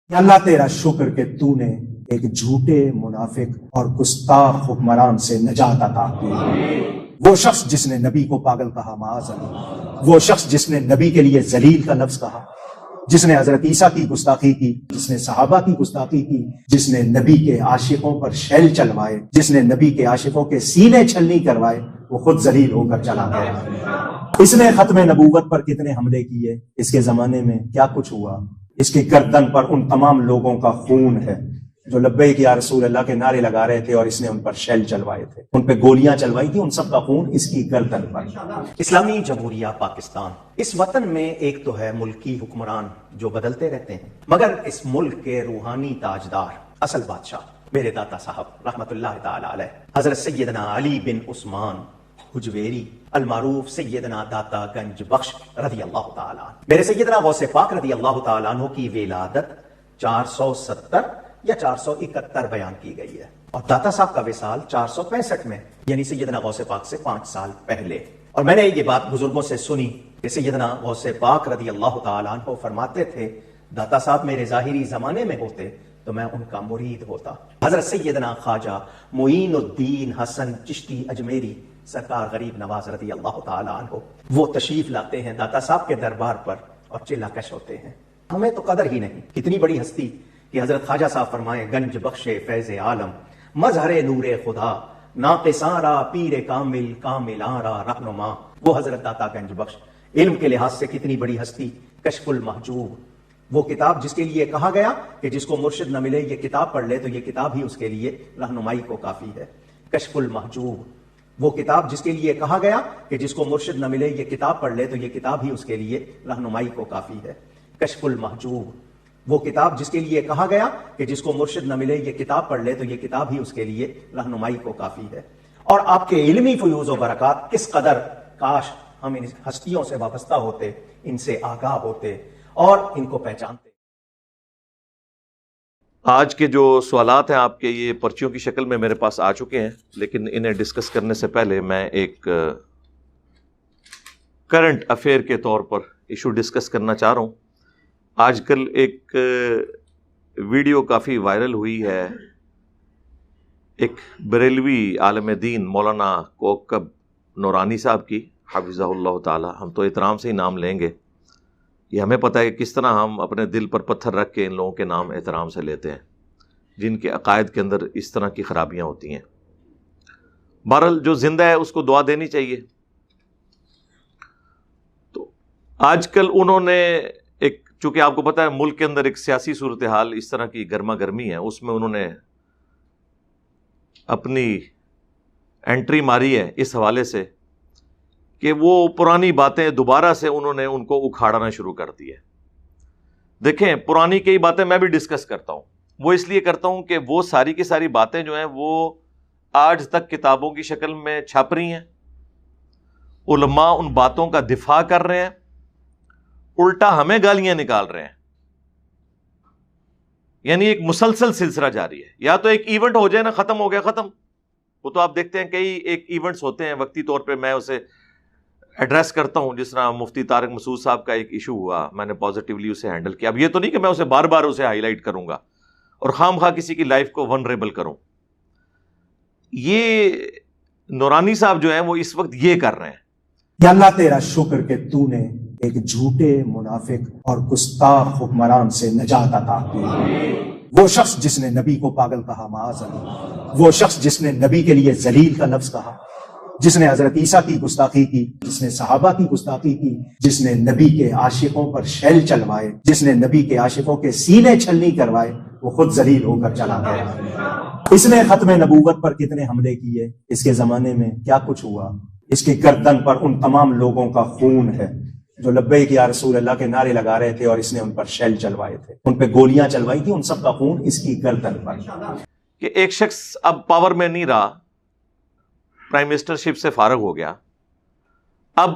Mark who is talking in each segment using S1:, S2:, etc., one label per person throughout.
S1: یا اللہ تیرا شکر کہ تو نے ایک جھوٹے منافق اور گستاخ حکمران سے نجات عطا کی۔ وہ شخص جس نے نبی کو پاگل کہا معاذ اللہ، وہ شخص جس نے نبی کے لیے ذلیل کا لفظ کہا، جس نے حضرت عیسیٰ کی گستاخی کی، جس نے صحابہ کی گستاخی کی، جس نے نبی کے عاشقوں پر شیل چلوائے، جس نے نبی کے عاشقوں کے سینے چھلنی کروائے، وہ خود ذلیل ہو کر چلا گیا۔ اس نے ختم نبوت پر کتنے حملے کیے، اس کے زمانے میں کیا کچھ ہوا۔ اس کی گردن پر ان تمام لوگوں کا خون ہے جو لبیک یا رسول اللہ کے نعرے لگا رہے تھے اور اس نے ان پر شیل چلوائے تھے، ان پہ گولیاں چلوائی تھی، ان سب کا خون اس کی گردن پر۔
S2: اسلامی جمہوریہ پاکستان، اس وطن میں ایک تو ہے ملکی حکمران جو بدلتے رہتے ہیں، مگر اس ملک کے روحانی تاجدار، اصل بادشاہ میرے داتا صاحب رحمت اللہ تعالی علیہ حضرت سیدنا علی بن عثمان حجویری المعروف سیدنا داتا گنج بخش رضی اللہ تعالیٰ عنہ، میرے سیدنا غوث پاک رضی اللہ تعالیٰ عنہ کی ولادت 470 یا 471 بیان کی گئی ہے، اور داتا صاحب کا وصال 465 میں، یعنی سیدنا غوث پاک سے 5 سال پہلے۔ اور میں نے یہ بات بزرگوں سے سنی کہ سیدنا غوث پاک رضی اللہ تعالیٰ عنہ فرماتے تھے داتا صاحب میرے ظاہری زمانے میں ہوتے تو میں ان کا مرید ہوتا۔ حضرت سیدنا خواجہ معین الدین حسن چشتی اجمیری سرکار غریب نواز رضی اللہ تعالیٰ عنہ، وہ تشریف لاتے ہیں داتا صاحب کے دربار پر اور چلا کش ہوتے ہیں۔ ہمیں تو قدر ہی نہیں، کتنی بڑی ہستی کہ حضرت خواجہ صاحب فرمائیں گنج بخش فیض عالم مظہر نور خدا ناقصاں را پیر کامل کاملاں را رہنما، وہ حضرت داتا گنج بخش علم کے لحاظ سے کتنی بڑی ہستی۔ کشف المحجوب، وہ کتاب جس کے لیے کہا گیا کہ جس کو مرشد نہ ملے یہ کتاب پڑھ لے تو یہ کتاب ہی اس کے لیے رہنمائی کو کافی ہے۔ کشف المحجوب، وہ کتاب جس کے لیے کہا گیا کہ جس کو مرشد نہ ملے یہ کتاب پڑھ لے تو یہ کتاب ہی اس کے لیے رہنمائی کو کافی ہے۔ کشف المحجوب، وہ کتاب جس کے لیے کہا گیا کہ جس کو مرشد نہ ملے یہ کتاب پڑھ لے تو یہ کتاب ہی اس کے لیے رہنمائی کو کافی ہے۔ اور آپ کے علمی فیوز و برکات کس قدر، کاش ہم ان ہستیوں سے وابستہ ہوتے، ان سے آگاہ ہوتے اور ان کو پہچانتے۔
S3: آج کے جو سوالات ہیں آپ کے یہ پرچیوں کی شکل میں میرے پاس آ چکے ہیں، لیکن انہیں ڈسکس کرنے سے پہلے میں ایک کرنٹ افیئر کے طور پر ایشو ڈسکس کرنا چاہ رہا ہوں۔ آج کل ایک ویڈیو کافی وائرل ہوئی ہے، ایک بریلوی عالم دین مولانا کوکب نورانی صاحب کی حفظہ اللہ تعالی، ہم تو احترام سے ہی نام لیں گے، یہ ہمیں پتہ ہے کہ کس طرح ہم اپنے دل پر پتھر رکھ کے ان لوگوں کے نام احترام سے لیتے ہیں جن کے عقائد کے اندر اس طرح کی خرابیاں ہوتی ہیں۔ بہرحال جو زندہ ہے اس کو دعا دینی چاہیے۔ تو آج کل انہوں نے ایک، چونکہ آپ کو پتہ ہے ملک کے اندر ایک سیاسی صورتحال اس طرح کی گرما گرمی ہے، اس میں انہوں نے اپنی انٹری ماری ہے اس حوالے سے کہ وہ پرانی باتیں دوبارہ سے انہوں نے ان کو اکھاڑنا شروع کر دی ہے۔ دیکھیں، پرانی کئی باتیں میں بھی ڈسکس کرتا ہوں، وہ اس لیے کرتا ہوں کہ وہ ساری کی ساری باتیں جو ہیں وہ آج تک کتابوں کی شکل میں چھپ رہی ہیں، علماء ان باتوں کا دفاع کر رہے ہیں، الٹا ہمیں گالیاں نکال رہے ہیں، یعنی ایک مسلسل سلسلہ جاری ہے۔ یا تو ایک ایونٹ ہو جائے نا، ختم ہو گیا ختم، وہ تو آپ دیکھتے ہیں کئی ایک ایونٹس ہوتے ہیں وقتی طور پہ میں اسے ایڈریس کرتا ہوں، جس طرح مفتی طارق مسعود صاحب کا ایک ایشو ہوا، میں نے پازیٹیولی اسے ہینڈل کیا۔ اب یہ تو نہیں کہ میں اسے بار بار اسے ہائی لائٹ کروں گا اور خام خواہ کسی کی لائف کو ونریبل کروں۔ یہ نورانی صاحب جو ہیں وہ اس وقت یہ کر رہے ہیں۔
S1: یا اللہ تیرا شکر کہ تو نے ایک جھوٹے منافق اور گستاخ حکمران سے نجات عطا کی۔ وہ شخص جس نے نبی کو پاگل کہا معاذ اللہ، وہ شخص جس نے نبی کے لیے ذلیل کا لفظ کہا، جس نے حضرت عیسیٰ کی گستاخی کی، جس نے صحابہ کی گستاخی کی، جس نے نبی کے عاشقوں پر شیل چلوائے، جس نے نبی کے عاشقوں کے سینے چھلنی کروائے، وہ خود ذلیل ہو کر چلا گیا۔ اس نے ختم نبوت پر کتنے حملے کیے، اس کے زمانے میں کیا کچھ ہوا۔ اس کی گردن پر ان تمام لوگوں کا خون ہے جو لبیک یا رسول اللہ کے نعرے لگا رہے تھے اور اس نے ان پر شیل چلوائے تھے، ان پہ گولیاں چلوائی تھی، ان سب کا خون اس کی گردن پر۔
S3: کہ ایک شخص اب پاور میں نہیں رہا، پرائم منسٹر شپ سے فارغ ہو گیا، اب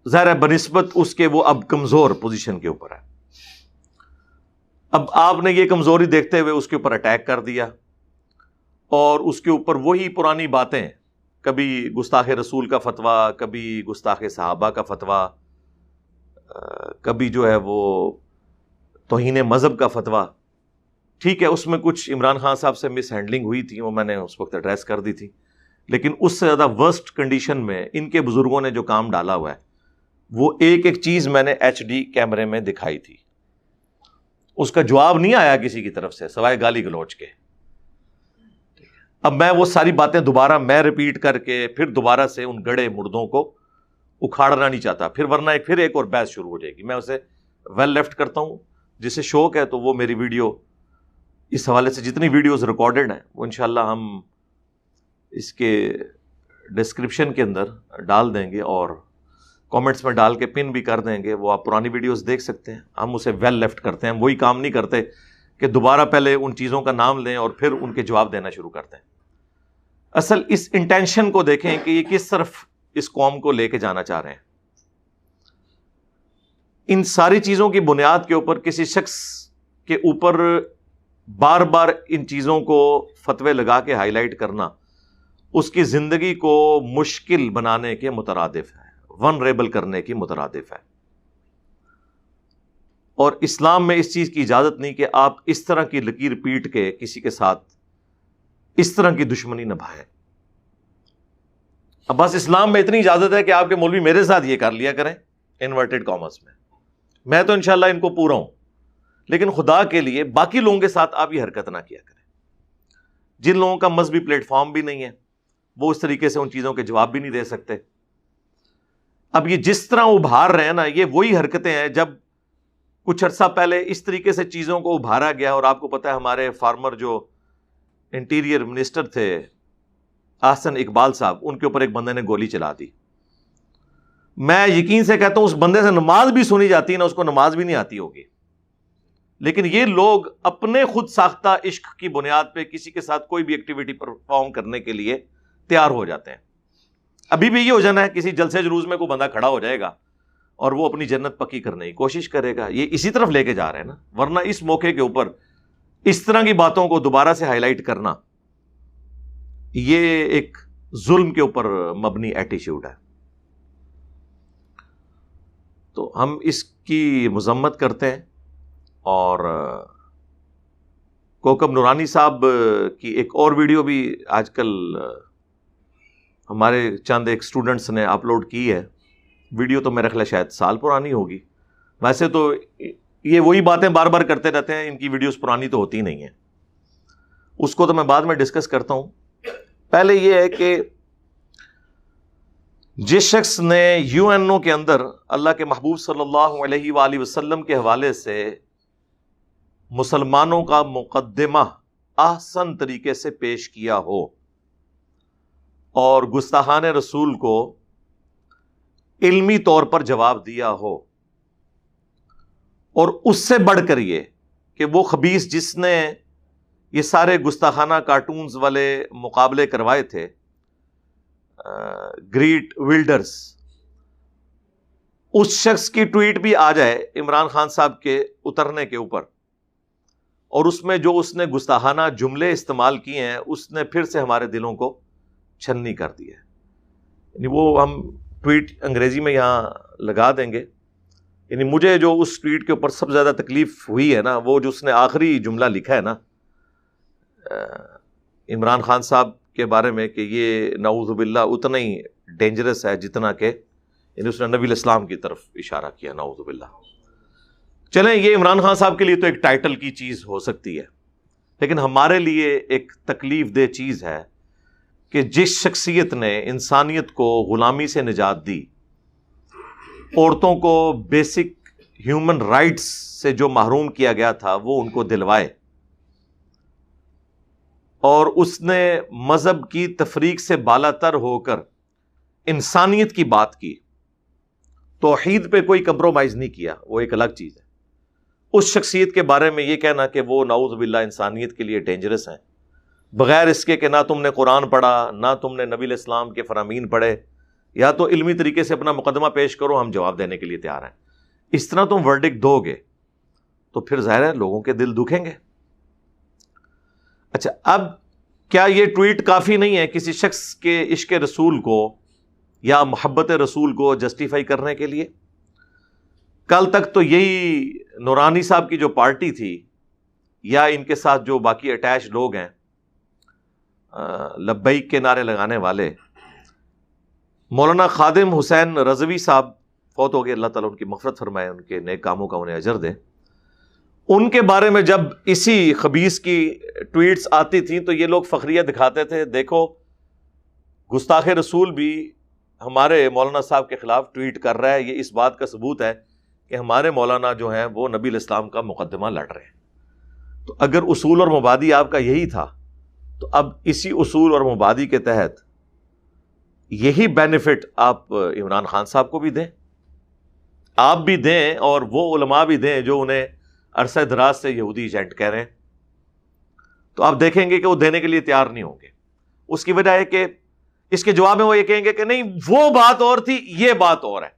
S3: ظاہر ہے بنسبت اس کے وہ اب کمزور پوزیشن کے اوپر ہے، اب آپ نے یہ کمزوری دیکھتے ہوئے اس کے اوپر اٹیک کر دیا اور اس کے اوپر وہی پرانی باتیں، کبھی گستاخ رسول کا فتویٰ، کبھی گستاخ صحابہ کا فتویٰ، کبھی جو ہے وہ توہین مذہب کا فتویٰ، ٹھیک ہے اس میں کچھ عمران خان صاحب سے مس ہینڈلنگ ہوئی تھی، وہ میں نے اس وقت ایڈریس کر دی تھی، لیکن اس سے زیادہ ورسٹ کنڈیشن میں ان کے بزرگوں نے جو کام ڈالا ہوا ہے، وہ ایک ایک چیز میں نے ایچ ڈی کیمرے میں دکھائی تھی، اس کا جواب نہیں آیا کسی کی طرف سے سوائے گالی گلوچ کے۔ اب میں وہ ساری باتیں دوبارہ میں ریپیٹ کر کے پھر دوبارہ سے ان گڑے مردوں کو اکھاڑنا نہیں چاہتا، پھر ورنہ پھر ایک اور بحث شروع ہو جائے گی۔ میں اسے ویل لیفٹ کرتا ہوں، جسے شوق ہے تو وہ میری ویڈیو اس حوالے سے جتنی ویڈیوز ریکارڈڈ ہیں وہ انشاءاللہ ہم اس کے ڈسکرپشن کے اندر ڈال دیں گے اور کامنٹس میں ڈال کے پن بھی کر دیں گے، وہ آپ پرانی ویڈیوز دیکھ سکتے ہیں۔ ہم اسے ویل لیفٹ کرتے ہیں، ہم وہی کام نہیں کرتے کہ دوبارہ پہلے ان چیزوں کا نام لیں اور پھر ان کے جواب دینا شروع کرتے ہیں۔ اصل اس انٹینشن کو دیکھیں کہ یہ کس طرف اس قوم کو لے کے جانا چاہ رہے ہیں۔ ان ساری چیزوں کی بنیاد کے اوپر کسی شخص کے اوپر بار بار ان چیزوں کو فتوے لگا کے ہائی لائٹ کرنا اس کی زندگی کو مشکل بنانے کے مترادف ہے، ونریبل کرنے کی مترادف ہے، اور اسلام میں اس چیز کی اجازت نہیں کہ آپ اس طرح کی لکیر پیٹ کے کسی کے ساتھ اس طرح کی دشمنی نبھائیں۔ اب بس اسلام میں اتنی اجازت ہے کہ آپ کے مولوی میرے ساتھ یہ کر لیا کریں انورٹڈ کامرس میں تو انشاءاللہ ان کو پورا ہوں، لیکن خدا کے لیے باقی لوگوں کے ساتھ آپ یہ حرکت نہ کیا کریں۔ جن لوگوں کا مذہبی پلیٹ فارم بھی نہیں ہے وہ اس طریقے سے ان چیزوں کے جواب بھی نہیں دے سکتے۔ اب یہ جس طرح ابھار رہے ہیں نا، یہ وہی حرکتیں ہیں جب کچھ عرصہ پہلے اس طریقے سے چیزوں کو ابھارا گیا، اور آپ کو پتہ ہے ہمارے فارمر جو انٹیریئر منسٹر تھے احسن اقبال صاحب، ان کے اوپر ایک بندے نے گولی چلا دی۔ میں یقین سے کہتا ہوں اس بندے سے نماز بھی سنی جاتی ہے نا، اس کو نماز بھی نہیں آتی ہوگی، لیکن یہ لوگ اپنے خود ساختہ عشق کی بنیاد پہ کسی کے ساتھ کوئی بھی ایکٹیویٹی پرفارم کرنے کے لیے تیار ہو جاتے ہیں۔ ابھی بھی یہ ہو جانا ہے، کسی جلسے جلوس میں کوئی بندہ کھڑا ہو جائے گا اور وہ اپنی جنت پکی کرنے کی کوشش کرے گا، یہ اسی طرف لے کے جا رہے ہیں نا۔ ورنہ اس موقع کے اوپر اس طرح کی باتوں کو دوبارہ سے ہائی لائٹ کرنا یہ ایک ظلم کے اوپر مبنی ایٹیٹیوڈ ہے۔ تو ہم اس کی مذمت کرتے ہیں، اور کوکب نورانی صاحب کی ایک اور ویڈیو بھی آج کل ہمارے چند ایک سٹوڈنٹس نے اپلوڈ کی ہے۔ ویڈیو تو میرا خیال ہے شاید سال پرانی ہوگی، ویسے تو یہ وہی باتیں بار بار کرتے رہتے ہیں، ان کی ویڈیوز پرانی تو ہوتی نہیں ہیں، اس کو تو میں بعد میں ڈسکس کرتا ہوں۔ پہلے یہ ہے کہ جس شخص نے یو این او کے اندر اللہ کے محبوب صلی اللہ علیہ وآلہ وسلم کے حوالے سے مسلمانوں کا مقدمہ احسن طریقے سے پیش کیا ہو اور گستاخان رسول کو علمی طور پر جواب دیا ہو، اور اس سے بڑھ کر یہ کہ وہ خبیث جس نے یہ سارے گستاخانہ کارٹونز والے مقابلے کروائے تھے، گریٹ ولڈرز، اس شخص کی ٹویٹ بھی آ جائے عمران خان صاحب کے اترنے کے اوپر، اور اس میں جو اس نے گستاخانہ جملے استعمال کیے ہیں اس نے پھر سے ہمارے دلوں کو چھنی کر دی ہے۔ یعنی وہ ہم ٹویٹ انگریزی میں یہاں لگا دیں گے۔ یعنی مجھے جو اس ٹویٹ کے اوپر سب سے زیادہ تکلیف ہوئی ہے نا، وہ جو اس نے آخری جملہ لکھا ہے نا عمران خان صاحب کے بارے میں، کہ یہ نعوذ باللہ اتنا ہی ڈینجرس ہے جتنا کہ، یعنی اس نے نبی الاسلام کی طرف اشارہ کیا، نعوذ باللہ۔ چلیں یہ عمران خان صاحب کے لیے تو ایک ٹائٹل کی چیز ہو سکتی ہے، لیکن ہمارے لیے ایک تکلیف دہ چیز ہے کہ جس شخصیت نے انسانیت کو غلامی سے نجات دی، عورتوں کو بیسک ہیومن رائٹس سے جو محروم کیا گیا تھا وہ ان کو دلوائے، اور اس نے مذہب کی تفریق سے بالا تر ہو کر انسانیت کی بات کی، توحید پہ کوئی کمپرومائز نہیں کیا، وہ ایک الگ چیز ہے۔ اس شخصیت کے بارے میں یہ کہنا کہ وہ نعوذ باللہ انسانیت کے لیے ڈینجرس ہیں، بغیر اس کے کہ نہ تم نے قرآن پڑھا، نہ تم نے نبی الاسلام کے فرامین پڑھے، یا تو علمی طریقے سے اپنا مقدمہ پیش کرو، ہم جواب دینے کے لیے تیار ہیں۔ اس طرح تم ورڈکٹ دو گے تو پھر ظاہر ہے لوگوں کے دل دکھیں گے۔ اچھا، اب کیا یہ ٹویٹ کافی نہیں ہے کسی شخص کے عشق رسول کو یا محبت رسول کو جسٹیفائی کرنے کے لیے؟ کل تک تو یہی نورانی صاحب کی جو پارٹی تھی یا ان کے ساتھ جو باقی اٹیچ لوگ ہیں لبیک کے نعرے لگانے والے، مولانا خادم حسین رضوی صاحب فوت ہو گئے، اللہ تعالیٰ ان کی مغفرت فرمائے، ان کے نیک کاموں کا انہیں اجر دے. ان کے بارے میں جب اسی خبیث کی ٹویٹس آتی تھیں تو یہ لوگ فخریہ دکھاتے تھے، دیکھو گستاخ رسول بھی ہمارے مولانا صاحب کے خلاف ٹویٹ کر رہا ہے، یہ اس بات کا ثبوت ہے کہ ہمارے مولانا جو ہیں وہ نبی الاسلام کا مقدمہ لڑ رہے ہیں. تو اگر اصول اور مبادی آپ کا یہی تھا تو اب اسی اصول اور مبادی کے تحت یہی بینیفٹ آپ عمران خان صاحب کو بھی دیں، آپ بھی دیں، اور وہ علماء بھی دیں جو انہیں عرصہ دراز سے یہودی ایجنٹ کہہ رہے ہیں. تو آپ دیکھیں گے کہ وہ دینے کے لیے تیار نہیں ہوں گے. اس کی وجہ ہے کہ اس کے جواب میں وہ یہ کہیں گے کہ نہیں وہ بات اور تھی، یہ بات اور ہے.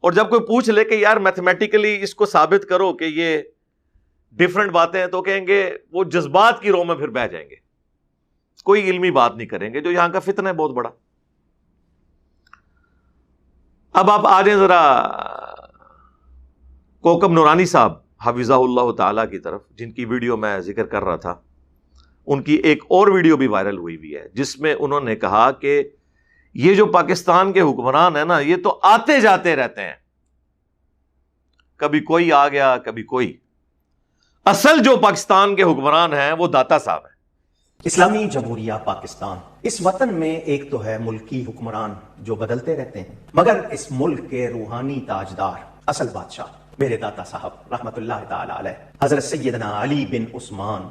S3: اور جب کوئی پوچھ لے کہ یار میتھمیٹیکلی اس کو ثابت کرو کہ یہ ڈفرنٹ باتیں ہیں، تو کہیں گے وہ جذبات کی رو میں پھر بہ جائیں گے، کوئی علمی بات نہیں کریں گے، جو یہاں کا فتنہ ہے بہت بڑا. اب آپ آ جائیں ذرا کوکب نورانی صاحب حفظہ اللہ تعالی کی طرف، جن کی ویڈیو میں ذکر کر رہا تھا. ان کی ایک اور ویڈیو بھی وائرل ہوئی ہے جس میں انہوں نے کہا کہ یہ جو پاکستان کے حکمران ہیں نا، یہ تو آتے جاتے رہتے ہیں، کبھی کوئی آ گیا کبھی کوئی. اصل جو پاکستان کے حکمران ہیں وہ داتا صاحب ہیں.
S2: اسلامی جمہوریہ پاکستان، اس وطن میں ایک تو ہے ملکی حکمران جو بدلتے رہتے ہیں، مگر اس ملک کے روحانی تاجدار، اصل بادشاہ میرے داتا صاحب رحمت اللہ تعالی علیہ حضرت سیدنا علی بن عثمان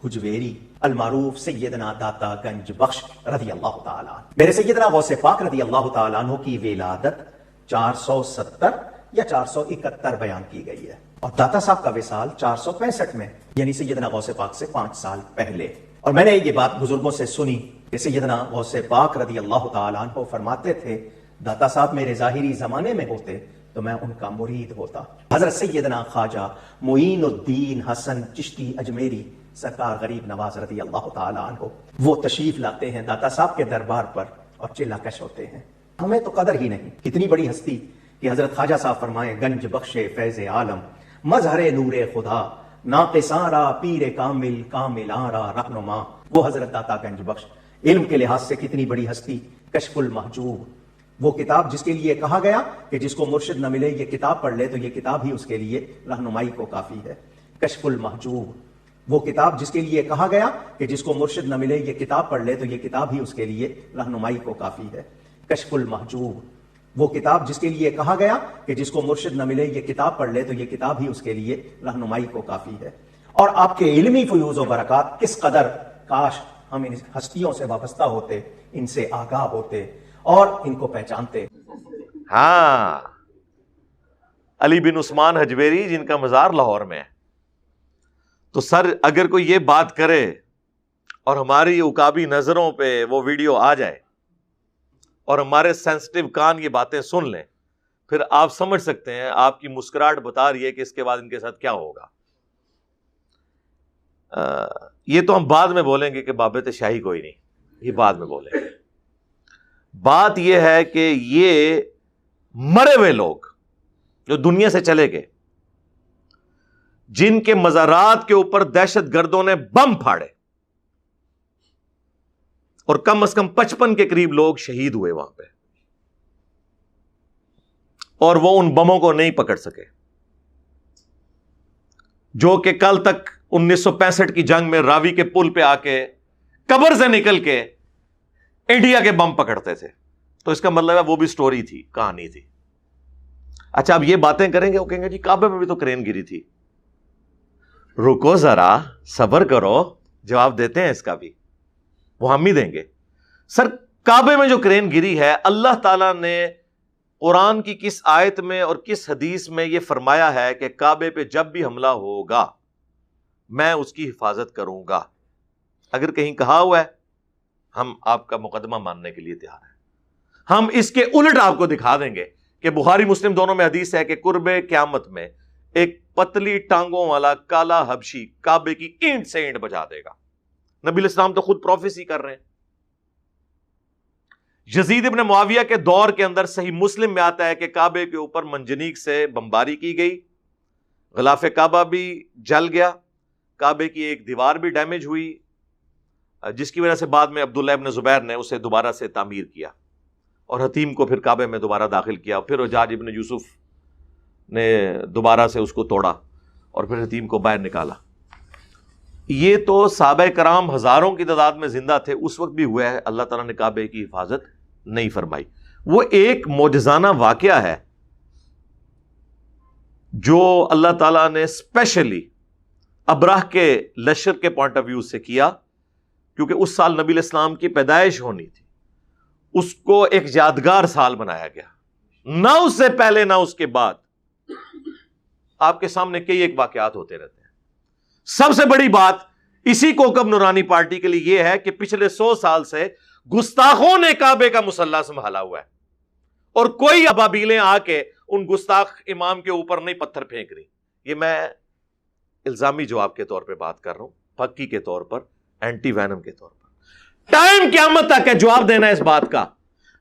S2: حجویری المعروف سیدنا داتا گنج بخش رضی اللہ تعالی عنہ. میرے سیدنا غوث پاک رضی اللہ تعالی عنہ کی ولادت 470 یا 471 بیان کی گئی ہے، اور داتا صاحب کا وصال 465 میں، یعنی سیدنا غوث پاک سے 5 سال پہلے. اور میں نے یہ بات بزرگوں سے سنی کہ سیدنا غوث پاک رضی اللہ تعالی عنہ فرماتے تھے داتا صاحب میرے ظاہری زمانے میں ہوتے تو میں ان کا مرید ہوتا. حضرت سیدنا خواجہ معین الدین حسن چشتی اجمیری سرکار غریب نواز رضی اللہ تعالی عنہ وہ تشریف لاتے ہیں داتا صاحب کے دربار پر اور چلا کش ہوتے ہیں. ہمیں تو قدر ہی نہیں، کتنی بڑی ہستی کہ حضرت خواجہ صاحب فرمائیں گنج بخش فیض عالم مظہر نور خدا ناقصاں را پیر کامل کاملاں را رہنما. وہ حضرت داتا گنج بخش علم کے لحاظ سے کتنی بڑی ہستی. کشف المحجوب، وہ کتاب جس کے لیے کہا گیا کہ جس کو مرشد نہ ملے یہ کتاب پڑھ لے تو یہ کتاب ہی اس کے لیے رہنمائی کو کافی ہے. کشف المحجوب، وہ کتاب جس کے لیے کہا گیا کہ جس کو مرشد نہ ملے یہ کتاب پڑھ لے تو یہ کتاب ہی اس کے لیے رہنمائی کو کافی ہے. کشف المحجوب، وہ کتاب جس کے لیے کہا گیا کہ جس کو مرشد نہ ملے یہ کتاب پڑھ لے تو یہ کتاب ہی اس کے لیے رہنمائی کو کافی ہے. اور آپ کے علمی فیوز و برکات کس قدر، کاش ہم ان ہستیوں سے وابستہ ہوتے، ان سے آگاہ ہوتے اور ان کو پہچانتے.
S3: ہاں، علی بن عثمان حجویری جن کا مزار لاہور میں ہے. تو سر اگر کوئی یہ بات کرے اور ہماری عقابی نظروں پہ وہ ویڈیو آ جائے اور ہمارے سینسٹیو کان یہ باتیں سن لیں، پھر آپ سمجھ سکتے ہیں، آپ کی مسکراہٹ بتا رہی ہے کہ اس کے بعد ان کے ساتھ کیا ہوگا. یہ تو ہم بعد میں بولیں گے کہ بابت شاہی کوئی نہیں، یہ بعد میں بولیں گے. بات یہ ہے کہ یہ مرے ہوئے لوگ جو دنیا سے چلے گئے، جن کے مزارات کے اوپر دہشت گردوں نے بم پھاڑے اور کم از کم 55 کے قریب لوگ شہید ہوئے وہاں پہ، اور وہ ان بموں کو نہیں پکڑ سکے، جو کہ کل تک 1965 کی جنگ میں راوی کے پل پہ آ کے قبر سے نکل کے انڈیا کے بم پکڑتے تھے. تو اس کا مطلب ہے وہ بھی سٹوری تھی، کہانی تھی. اچھا اب یہ باتیں کریں گے، وہ کہیں گے جی کعبے میں بھی تو کرین گری تھی. رکو ذرا، صبر کرو، جواب دیتے ہیں اس کا بھی، وہ ہم ہی دیں گے. سر کعبے میں جو کرین گری ہے، اللہ تعالیٰ نے قرآن کی کس آیت میں اور کس حدیث میں یہ فرمایا ہے کہ کعبے پہ جب بھی حملہ ہوگا میں اس کی حفاظت کروں گا؟ اگر کہیں کہا ہوا ہے، ہم آپ کا مقدمہ ماننے کے لیے تیار ہیں. ہم اس کے الٹ آپ کو دکھا دیں گے کہ بخاری مسلم دونوں میں حدیث ہے کہ قرب قیامت میں ایک پتلی ٹانگوں والا کالا حبشی کعبے کی اینٹ سے اینٹ بجا دے گا. نبی الاسلام تو خود پروفیسی کر رہے ہیں. یزید ابن معاویہ کے دور کے اندر صحیح مسلم میں آتا ہے کہ کعبے کے اوپر منجنیق سے بمباری کی گئی، غلاف کعبہ بھی جل گیا، کعبے کی ایک دیوار بھی ڈیمیج ہوئی، جس کی وجہ سے بعد میں عبداللہ ابن زبیر نے اسے دوبارہ سے تعمیر کیا اور حتیم کو پھر کعبے میں دوبارہ داخل کیا، پھر حجاج ابن یوسف نے دوبارہ سے اس کو توڑا اور پھر حتیم کو باہر نکالا۔ یہ تو صحابہ کرام ہزاروں کی تعداد میں زندہ تھے، اس وقت بھی ہوا ہے، اللہ تعالیٰ نے کعبے کی حفاظت نہیں فرمائی۔ وہ ایک معجزانہ واقعہ ہے جو اللہ تعالیٰ نے اسپیشلی ابراہ کے لشکر کے پوائنٹ آف ویو سے کیا، کیونکہ اس سال نبی علیہ السلام کی پیدائش ہونی تھی، اس کو ایک یادگار سال بنایا گیا، نہ اس سے پہلے نہ اس کے بعد۔ آپ کے سامنے کئی ایک واقعات ہوتے رہتے ہیں۔ سب سے بڑی بات اسی کوکب نورانی پارٹی کے لیے یہ ہے کہ پچھلے 100 سال سے گستاخوں نے کعبے کا مصلی سنبھالا ہوا ہے، اور کوئی ابابیلیں آ کے ان گستاخ امام کے اوپر نہیں پتھر پھینک رہی۔ یہ میں الزامی جواب کے طور پہ بات کر رہا ہوں، پکی کے طور پر، اینٹی وینم کے طور پر۔ ٹائم قیامت تک ہے جواب دینا اس بات کا۔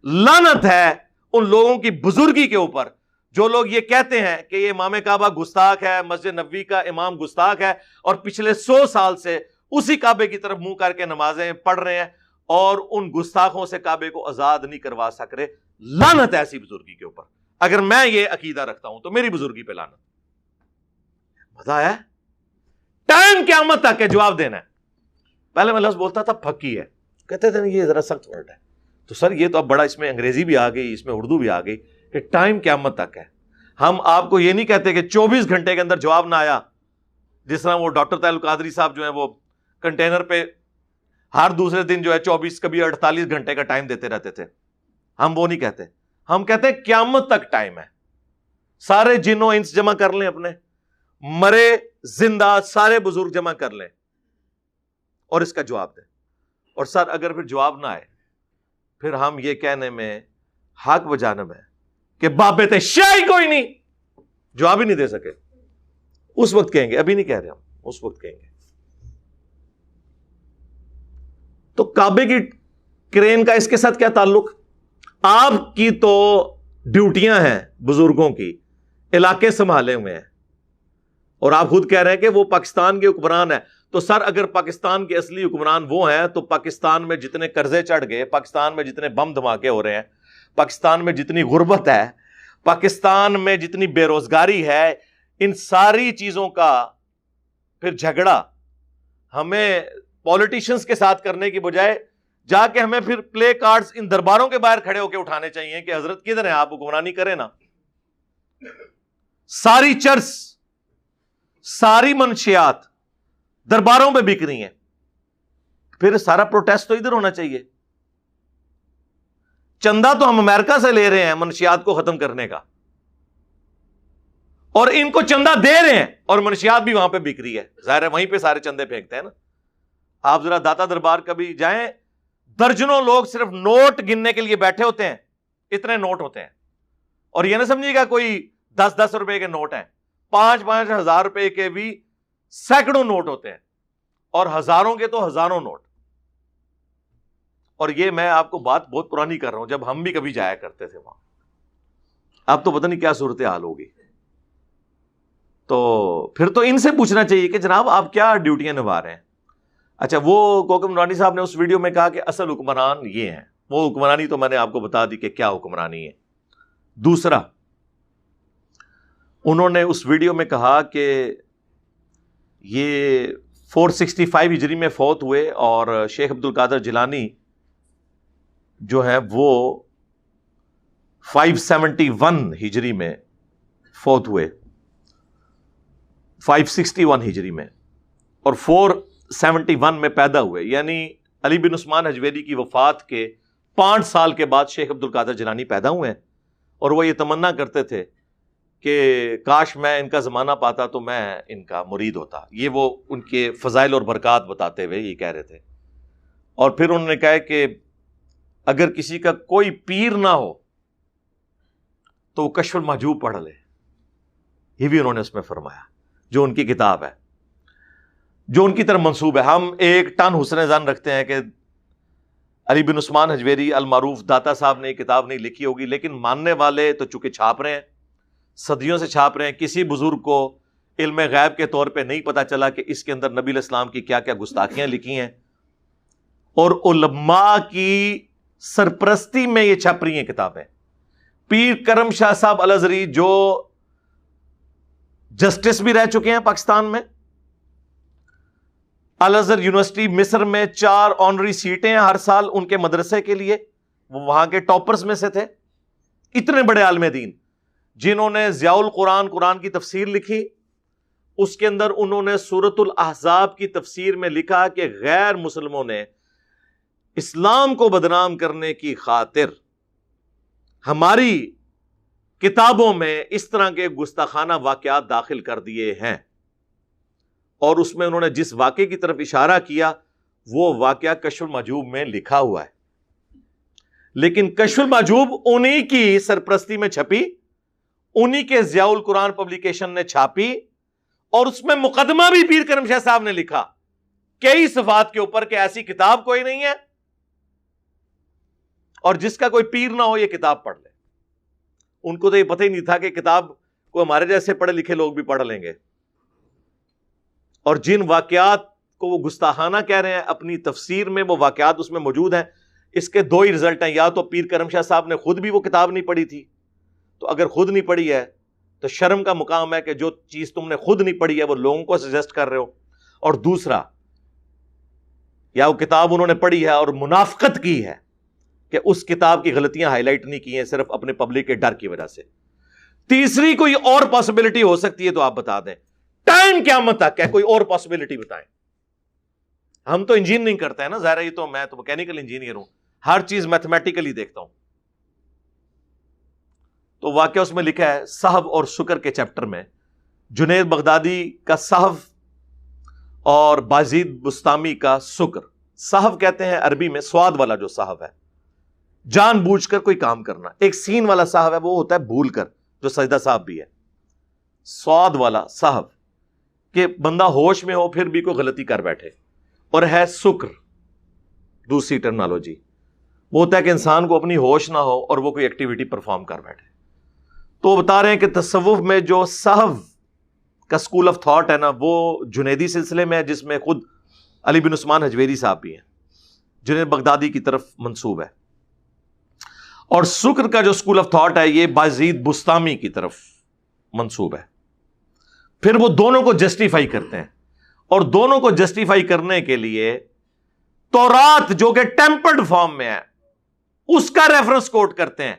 S3: لعنت ہے ان لوگوں کی بزرگی کے اوپر جو لوگ یہ کہتے ہیں کہ یہ امام کعبہ گستاخ ہے، مسجد نبوی کا امام گستاخ ہے، اور پچھلے 100 سال سے اسی کعبے کی طرف منہ کر کے نمازیں پڑھ رہے ہیں اور ان گستاخوں سے کعبے کو آزاد نہیں کروا سک رہے۔ لعنت ہے ایسی بزرگی کے اوپر۔ اگر میں یہ عقیدہ رکھتا ہوں تو میری بزرگی پہ لعنت۔ مزہ ہے؟ ٹائم قیامت تک ہے جواب دینا ہے۔ پہلے میں لفظ بولتا تھا پھکی ہے، کہتے تھے یہ ذرا سخت ورڈ ہے، تو سر یہ تو اب بڑا، اس میں انگریزی بھی آ گئی، اس میں اردو بھی آ گئی کہ ٹائم قیامت تک ہے۔ ہم آپ کو یہ نہیں کہتے کہ 24 گھنٹے کے اندر جواب نہ آیا، جس طرح وہ ڈاکٹر طاہر القادری صاحب جو ہیں وہ کنٹینر پہ ہر دوسرے دن جو ہے 24 کبھی 48 گھنٹے کا ٹائم دیتے رہتے تھے۔ ہم وہ نہیں کہتے، ہم کہتے ہیں قیامت تک ٹائم ہے۔ سارے جن و انس جمع کر لیں، اپنے مرے زندہ سارے بزرگ جمع کر لیں اور اس کا جواب دیں۔ اور سر اگر پھر جواب نہ آئے، پھر ہم یہ کہنے میں حق بجانب ہے کہ بابت شاہی کوئی نہیں، جواب ہی نہیں دے سکے، اس وقت کہیں گے، ابھی نہیں کہہ رہے ہم، اس وقت کہیں گے۔ تو کعبے کی کرین کا اس کے ساتھ کیا تعلق؟ آپ کی تو ڈیوٹیاں ہیں بزرگوں کی، علاقے سنبھالے ہوئے ہیں، اور آپ خود کہہ رہے ہیں کہ وہ پاکستان کے حکمران ہیں۔ تو سر اگر پاکستان کے اصلی حکمران وہ ہیں تو پاکستان میں جتنے قرضے چڑھ گئے، پاکستان میں جتنے بم دھماکے ہو رہے ہیں، پاکستان میں جتنی غربت ہے، پاکستان میں جتنی بے روزگاری ہے، ان ساری چیزوں کا پھر جھگڑا ہمیں پولیٹیشنز کے ساتھ کرنے کی بجائے جا کے ہمیں پھر پلے کارڈز ان درباروں کے باہر کھڑے ہو کے اٹھانے چاہیے کہ حضرت کدھر ہیں آپ، حکمرانی کریں نا۔ ساری چرس، ساری منشیات درباروں پہ بک رہی ہیں، پھر سارا پروٹیسٹ تو ادھر ہونا چاہیے۔ چندہ تو ہم امریکہ سے لے رہے ہیں منشیات کو ختم کرنے کا، اور ان کو چندہ دے رہے ہیں اور منشیات بھی وہاں پہ بک رہی ہے، ظاہر ہے وہیں پہ سارے چندے پھینکتے ہیں نا۔ آپ ذرا داتا دربار کبھی جائیں، درجنوں لوگ صرف نوٹ گننے کے لیے بیٹھے ہوتے ہیں، اتنے نوٹ ہوتے ہیں، اور یہ نہ سمجھیے گا کوئی 10-10 روپے کے نوٹ ہیں، 5-5 ہزار روپے کے بھی سینکڑوں نوٹ ہوتے ہیں، اور ہزاروں کے تو ہزاروں نوٹ۔ اور یہ میں آپ کو بات بہت پرانی کر رہا ہوں، جب ہم بھی کبھی جایا کرتے تھے وہاں۔ اب تو پتہ نہیں کیا صورتحال ہوگی۔ تو پھر تو ان سے پوچھنا چاہیے کہ جناب آپ کیا ڈیوٹیاں نبھا رہے ہیں۔ اچھا، وہ کوکب نورانی صاحب نے اس ویڈیو میں کہا کہ اصل حکمران یہ ہیں، وہ حکمرانی تو میں نے آپ کو بتا دی کہ کیا حکمرانی ہے۔ دوسرا، انہوں نے اس ویڈیو میں کہا کہ یہ 465 ہجری میں فوت ہوئے، اور شیخ عبد القادر جیلانی جو ہے وہ 571 ہجری میں فوت ہوئے، 561 ہجری میں، اور 471 میں پیدا ہوئے، یعنی علی بن عثمان حجویری کی وفات کے 5 سال کے بعد شیخ عبد القادر جیلانی پیدا ہوئے ہیں۔ اور وہ یہ تمنا کرتے تھے کہ کاش میں ان کا زمانہ پاتا تو میں ان کا مرید ہوتا۔ یہ وہ ان کے فضائل اور برکات بتاتے ہوئے یہ کہہ رہے تھے۔ اور پھر انہوں نے کہا کہ اگر کسی کا کوئی پیر نہ ہو تو وہ کشف المحجوب پڑھ لے، یہ بھی انہوں نے اس میں فرمایا، جو ان کی کتاب ہے، جو ان کی طرف منسوب ہے۔ ہم 1 ٹن حسن ظن رکھتے ہیں کہ علی بن عثمان حجویری المعروف داتا صاحب نے یہ کتاب نہیں لکھی ہوگی، لیکن ماننے والے تو چونکہ چھاپ رہے ہیں، صدیوں سے چھاپ رہے ہیں، کسی بزرگ کو علم غیب کے طور پہ نہیں پتا چلا کہ اس کے اندر نبی علیہ السلام کی کیا کیا گستاخیاں لکھی ہیں، اور علماء کی سرپرستی میں یہ چھپ رہی ہیں کتابیں۔ پیر کرم شاہ صاحب الازہری جو جسٹس بھی رہ چکے ہیں پاکستان میں، الازہر یونیورسٹی مصر میں 4 آنری سیٹیں ہیں ہر سال ان کے مدرسے کے لیے، وہ وہاں کے ٹاپرز میں سے تھے۔ اتنے بڑے عالم دین جنہوں نے ضیاء القرآن، قرآن کی تفسیر لکھی، اس کے اندر انہوں نے سورۃ الاحزاب کی تفسیر میں لکھا کہ غیر مسلموں نے اسلام کو بدنام کرنے کی خاطر ہماری کتابوں میں اس طرح کے گستاخانہ واقعات داخل کر دیے ہیں، اور اس میں انہوں نے جس واقعے کی طرف اشارہ کیا وہ واقعہ کشف المحجوب میں لکھا ہوا ہے، لیکن کشف المحجوب انہی کی سرپرستی میں چھپی، انہی کے ضیاء القرآن پبلیکیشن نے چھاپی، اور اس میں مقدمہ بھی پیر کرم شاہ صاحب نے لکھا کئی صفات کے اوپر کہ ایسی کتاب کوئی نہیں ہے، اور جس کا کوئی پیر نہ ہو یہ کتاب پڑھ لے۔ ان کو تو یہ پتہ ہی نہیں تھا کہ کتاب کو ہمارے جیسے پڑھے لکھے لوگ بھی پڑھ لیں گے، اور جن واقعات کو وہ گستاخانہ کہہ رہے ہیں اپنی تفسیر میں، وہ واقعات اس میں موجود ہیں۔ اس کے 2 ہی رزلٹ ہیں، یا تو پیر کرم شاہ صاحب نے خود بھی وہ کتاب نہیں پڑھی تھی، تو اگر خود نہیں پڑھی ہے تو شرم کا مقام ہے کہ جو چیز تم نے خود نہیں پڑھی ہے وہ لوگوں کو سجیسٹ کر رہے ہو، اور دوسرا یا وہ کتاب انہوں نے پڑھی ہے اور منافقت کی ہے کہ اس کتاب کی غلطیاں ہائی لائٹ نہیں کی ہیں صرف اپنے پبلک کے ڈر کی وجہ سے۔ تیسری کوئی اور پاسبلٹی ہو سکتی ہے تو آپ بتا دیں، ٹائم قیامت تک ہے، کوئی اور پاسبلٹی بتائیں۔ ہم تو انجینئرنگ کرتے ہیں نا، ظاہر ہے یہ تو میں تو میکینیکل انجینئر ہوں، ہر چیز میتھمیٹیکلی دیکھتا ہوں۔ تو واقعہ اس میں لکھا ہے صحف اور شکر کے چیپٹر میں، جنید بغدادی کا صحف اور بازید بستامی کا شکر۔ صحف کہتے ہیں عربی میں سواد والا جو صحف ہے، جان بوجھ کر کوئی کام کرنا۔ ایک سین والا صحف ہے وہ ہوتا ہے بھول کر، جو سجدہ صاحب بھی ہے۔ سواد والا صحف کہ بندہ ہوش میں ہو پھر بھی کوئی غلطی کر بیٹھے، اور ہے شکر دوسری ٹرمنالوجی، وہ ہوتا ہے کہ انسان کو اپنی ہوش نہ ہو اور وہ کوئی ایکٹیویٹی پرفارم کر بیٹھے۔ تو بتا رہے ہیں کہ تصوف میں جو صحف کا اسکول آف تھاٹ ہے نا، وہ جنیدی سلسلے میں ہے، جس میں خود علی بن عثمان حجویری صاحب بھی ہیں، جنید بغدادی کی طرف منسوب ہے، اور شکر کا جو اسکول آف تھاٹ ہے یہ بازید بستامی کی طرف منسوب ہے۔ پھر وہ دونوں کو جسٹیفائی کرتے ہیں، اور دونوں کو جسٹیفائی کرنے کے لیے تورات جو کہ ٹیمپرڈ فارم میں ہے اس کا ریفرنس کوٹ کرتے ہیں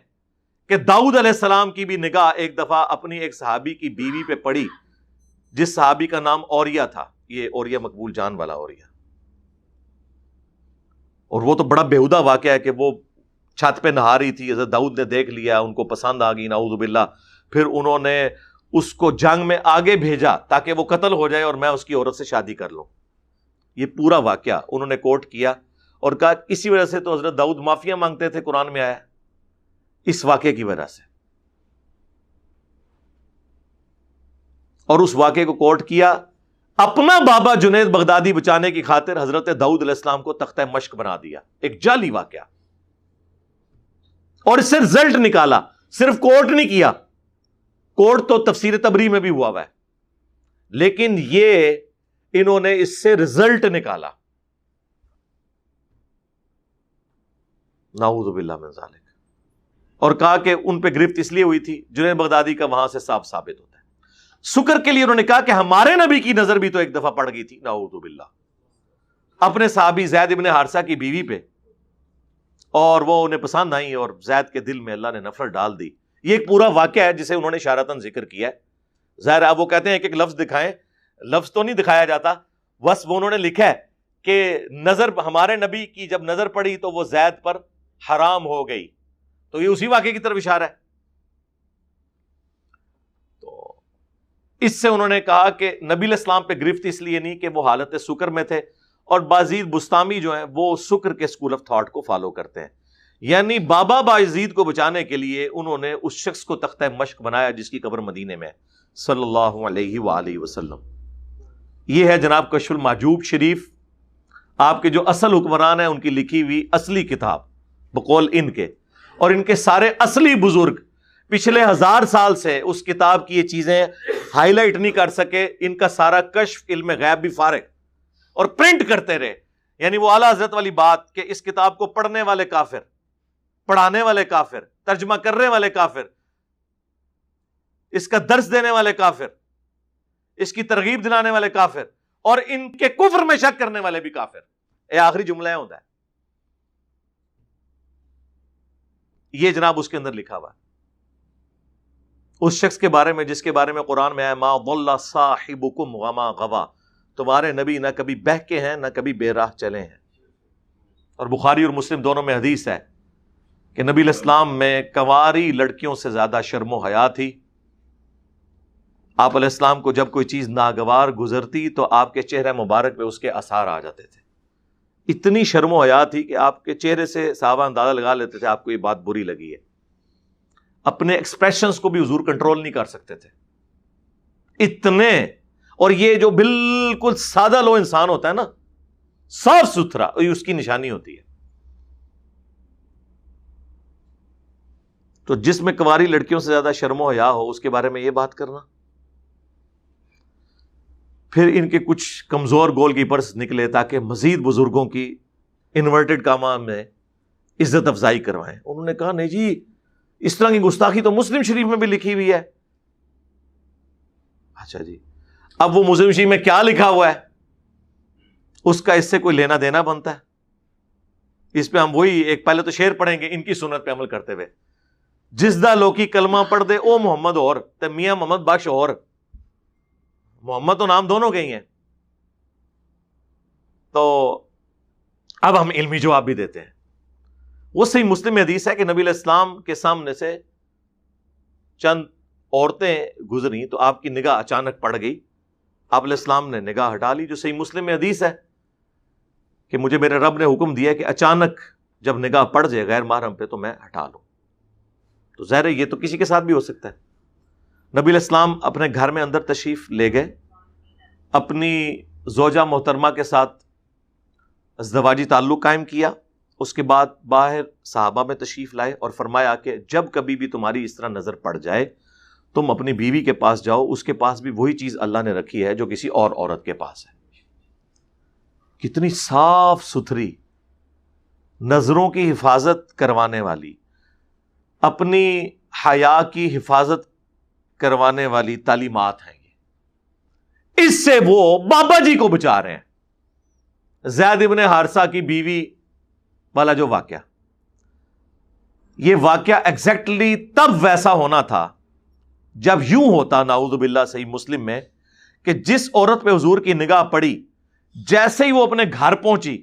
S3: کہ داؤد علیہ السلام کی بھی نگاہ ایک دفعہ اپنی ایک صحابی کی بیوی پہ پڑی، جس صحابی کا نام اوریا تھا، یہ اوریا مقبول جان والا اوریا، اور وہ تو بڑا بےہودہ واقعہ ہے کہ وہ چھت پہ نہا رہی تھی، حضرت داؤد نے دیکھ لیا، ان کو پسند آ گئی، نعوذ باللہ، پھر انہوں نے اس کو جنگ میں آگے بھیجا تاکہ وہ قتل ہو جائے اور میں اس کی عورت سے شادی کر لوں۔ یہ پورا واقعہ انہوں نے کوٹ کیا اور کہا اسی وجہ سے تو حضرت داؤد معافیاں مانگتے تھے، قرآن میں آیا اس واقعے کی وجہ سے، اور اس واقعے کو کوٹ کیا۔ اپنا بابا جنید بغدادی بچانے کی خاطر حضرت داؤد علیہ السلام کو تختہ مشق بنا دیا، ایک جعلی واقعہ، اور اس سے رزلٹ نکالا، صرف کوٹ نہیں کیا، کوٹ تو تفسیر تبری میں بھی ہوا ہے، لیکن یہ انہوں نے اس سے رزلٹ نکالا، نعوذ باللہ من ذالک، اور کہا کہ ان پہ گرفت اس لیے ہوئی تھی، جنید بغدادی کا وہاں سے صاف ثابت ہوتا ہے۔ شکر کے لیے انہوں نے کہا کہ ہمارے نبی کی نظر بھی تو ایک دفعہ پڑ گئی تھی، نعوذ باللہ، اپنے صحابی زید ابن حارثہ کی بیوی پہ، اور وہ انہیں پسند آئی اور زید کے دل میں اللہ نے نفرت ڈال دی۔ یہ ایک پورا واقعہ ہے جسے انہوں نے اشارتاً ذکر کیا ہے۔ ظاہر اب وہ کہتے ہیں کہ ایک لفظ دکھائیں، لفظ تو نہیں دکھایا جاتا، بس وہ انہوں نے لکھا ہے کہ نظر ہمارے نبی کی جب نظر پڑی تو وہ زید پر حرام ہو گئی، تو یہ اسی واقعے کی طرف اشارہ ہے۔ تو اس سے انہوں نے کہا کہ نبی علیہ السلام پہ گرفت اس لیے نہیں کہ وہ حالت سکر میں تھے، اور بازید بستامی جو ہیں وہ سکر کے اسکول آف تھاٹ کو فالو کرتے ہیں، یعنی بابا بازید کو بچانے کے لیے انہوں نے اس شخص کو تختہ مشق بنایا جس کی قبر مدینے میں صلی اللہ علیہ وآلہ وسلم۔ یہ ہے جناب کشف المحجوب شریف، آپ کے جو اصل حکمران ہیں ان کی لکھی ہوئی اصلی کتاب بقول ان کے، اور ان کے سارے اصلی بزرگ پچھلے 1000 سال سے اس کتاب کی یہ چیزیں ہائی لائٹ نہیں کر سکے. ان کا سارا کشف علم غیب بھی فارغ، اور پرنٹ کرتے رہے. یعنی وہ اعلیٰ حضرت والی بات کہ اس کتاب کو پڑھنے والے کافر، پڑھانے والے کافر، ترجمہ کرنے والے کافر، اس کا درس دینے والے کافر، اس کی ترغیب دلانے والے کافر، اور ان کے کفر میں شک کرنے والے بھی کافر. یہ آخری جملہ ہوتا ہے یہ جناب اس کے اندر لکھا ہوا ہے. اس شخص کے بارے میں جس کے بارے میں قرآن میں آیا ما ضل صاحبکم وما غوا، تمہارے نبی نہ کبھی بہکے ہیں نہ کبھی بے راہ چلے ہیں. اور بخاری اور مسلم دونوں میں حدیث ہے کہ نبی علیہ السلام میں کنواری لڑکیوں سے زیادہ شرم و حیا تھی. آپ علیہ السلام کو جب کوئی چیز ناگوار گزرتی تو آپ کے چہرے مبارک پہ اس کے آثار آ جاتے تھے. اتنی شرم و حیا تھی کہ آپ کے چہرے سے صحابہ اندازہ لگا لیتے تھے آپ کو یہ بات بری لگی ہے. اپنے ایکسپریشنز کو بھی حضور کنٹرول نہیں کر سکتے تھے اتنے. اور یہ جو بالکل سادہ لو انسان ہوتا ہے نا، صاف ستھرا، اس کی نشانی ہوتی ہے. تو جس میں کنواری لڑکیوں سے زیادہ شرم و حیا ہو اس کے بارے میں یہ بات کرنا. پھر ان کے کچھ کمزور گول کیپرز نکلے تاکہ مزید بزرگوں کی انورٹڈ کاما میں عزت افزائی کروائیں. انہوں نے کہا نہیں جی، اس طرح کی گستاخی تو مسلم شریف میں بھی لکھی ہوئی ہے. اچھا جی، اب وہ مسلم شریف میں کیا لکھا ہوا ہے اس کا اس سے کوئی لینا دینا بنتا ہے؟ اس پہ ہم وہی ایک پہلے تو شعر پڑھیں گے ان کی سنت پہ عمل کرتے ہوئے. جس دا لوکی کلمہ پڑھ دے او محمد اور تے میاں محمد بخش اور. محمد تو نام دونوں کے ہی ہیں. تو اب ہم علمی جواب بھی دیتے ہیں. وہ صحیح مسلم میں حدیث ہے کہ نبی علیہ السلام کے سامنے سے چند عورتیں گزری تو آپ کی نگاہ اچانک پڑ گئی. آپ علیہ السلام نے نگاہ ہٹا لی. جو صحیح مسلم میں حدیث ہے کہ مجھے میرے رب نے حکم دیا کہ اچانک جب نگاہ پڑ جائے غیر محرم پہ تو میں ہٹا لوں. تو ظاہر ہے یہ تو کسی کے ساتھ بھی ہو سکتا ہے. نبی علیہ السلام اپنے گھر میں اندر تشریف لے گئے، اپنی زوجہ محترمہ کے ساتھ ازدواجی تعلق قائم کیا. اس کے بعد باہر صحابہ میں تشریف لائے اور فرمایا کہ جب کبھی بھی تمہاری اس طرح نظر پڑ جائے تم اپنی بیوی کے پاس جاؤ، اس کے پاس بھی وہی چیز اللہ نے رکھی ہے جو کسی اور عورت کے پاس ہے. کتنی صاف ستھری، نظروں کی حفاظت کروانے والی، اپنی حیا کی حفاظت کروانے والی تعلیمات ہیں یہ. اس سے وہ بابا جی کو بچا رہے ہیں. زید ابن حارثہ کی بیوی والا جو واقعہ، یہ واقعہ ایگزیکٹلی تب ویسا ہونا تھا جب یوں ہوتا نعوذ باللہ صحیح مسلم میں کہ جس عورت پہ حضور کی نگاہ پڑی، جیسے ہی وہ اپنے گھر پہنچی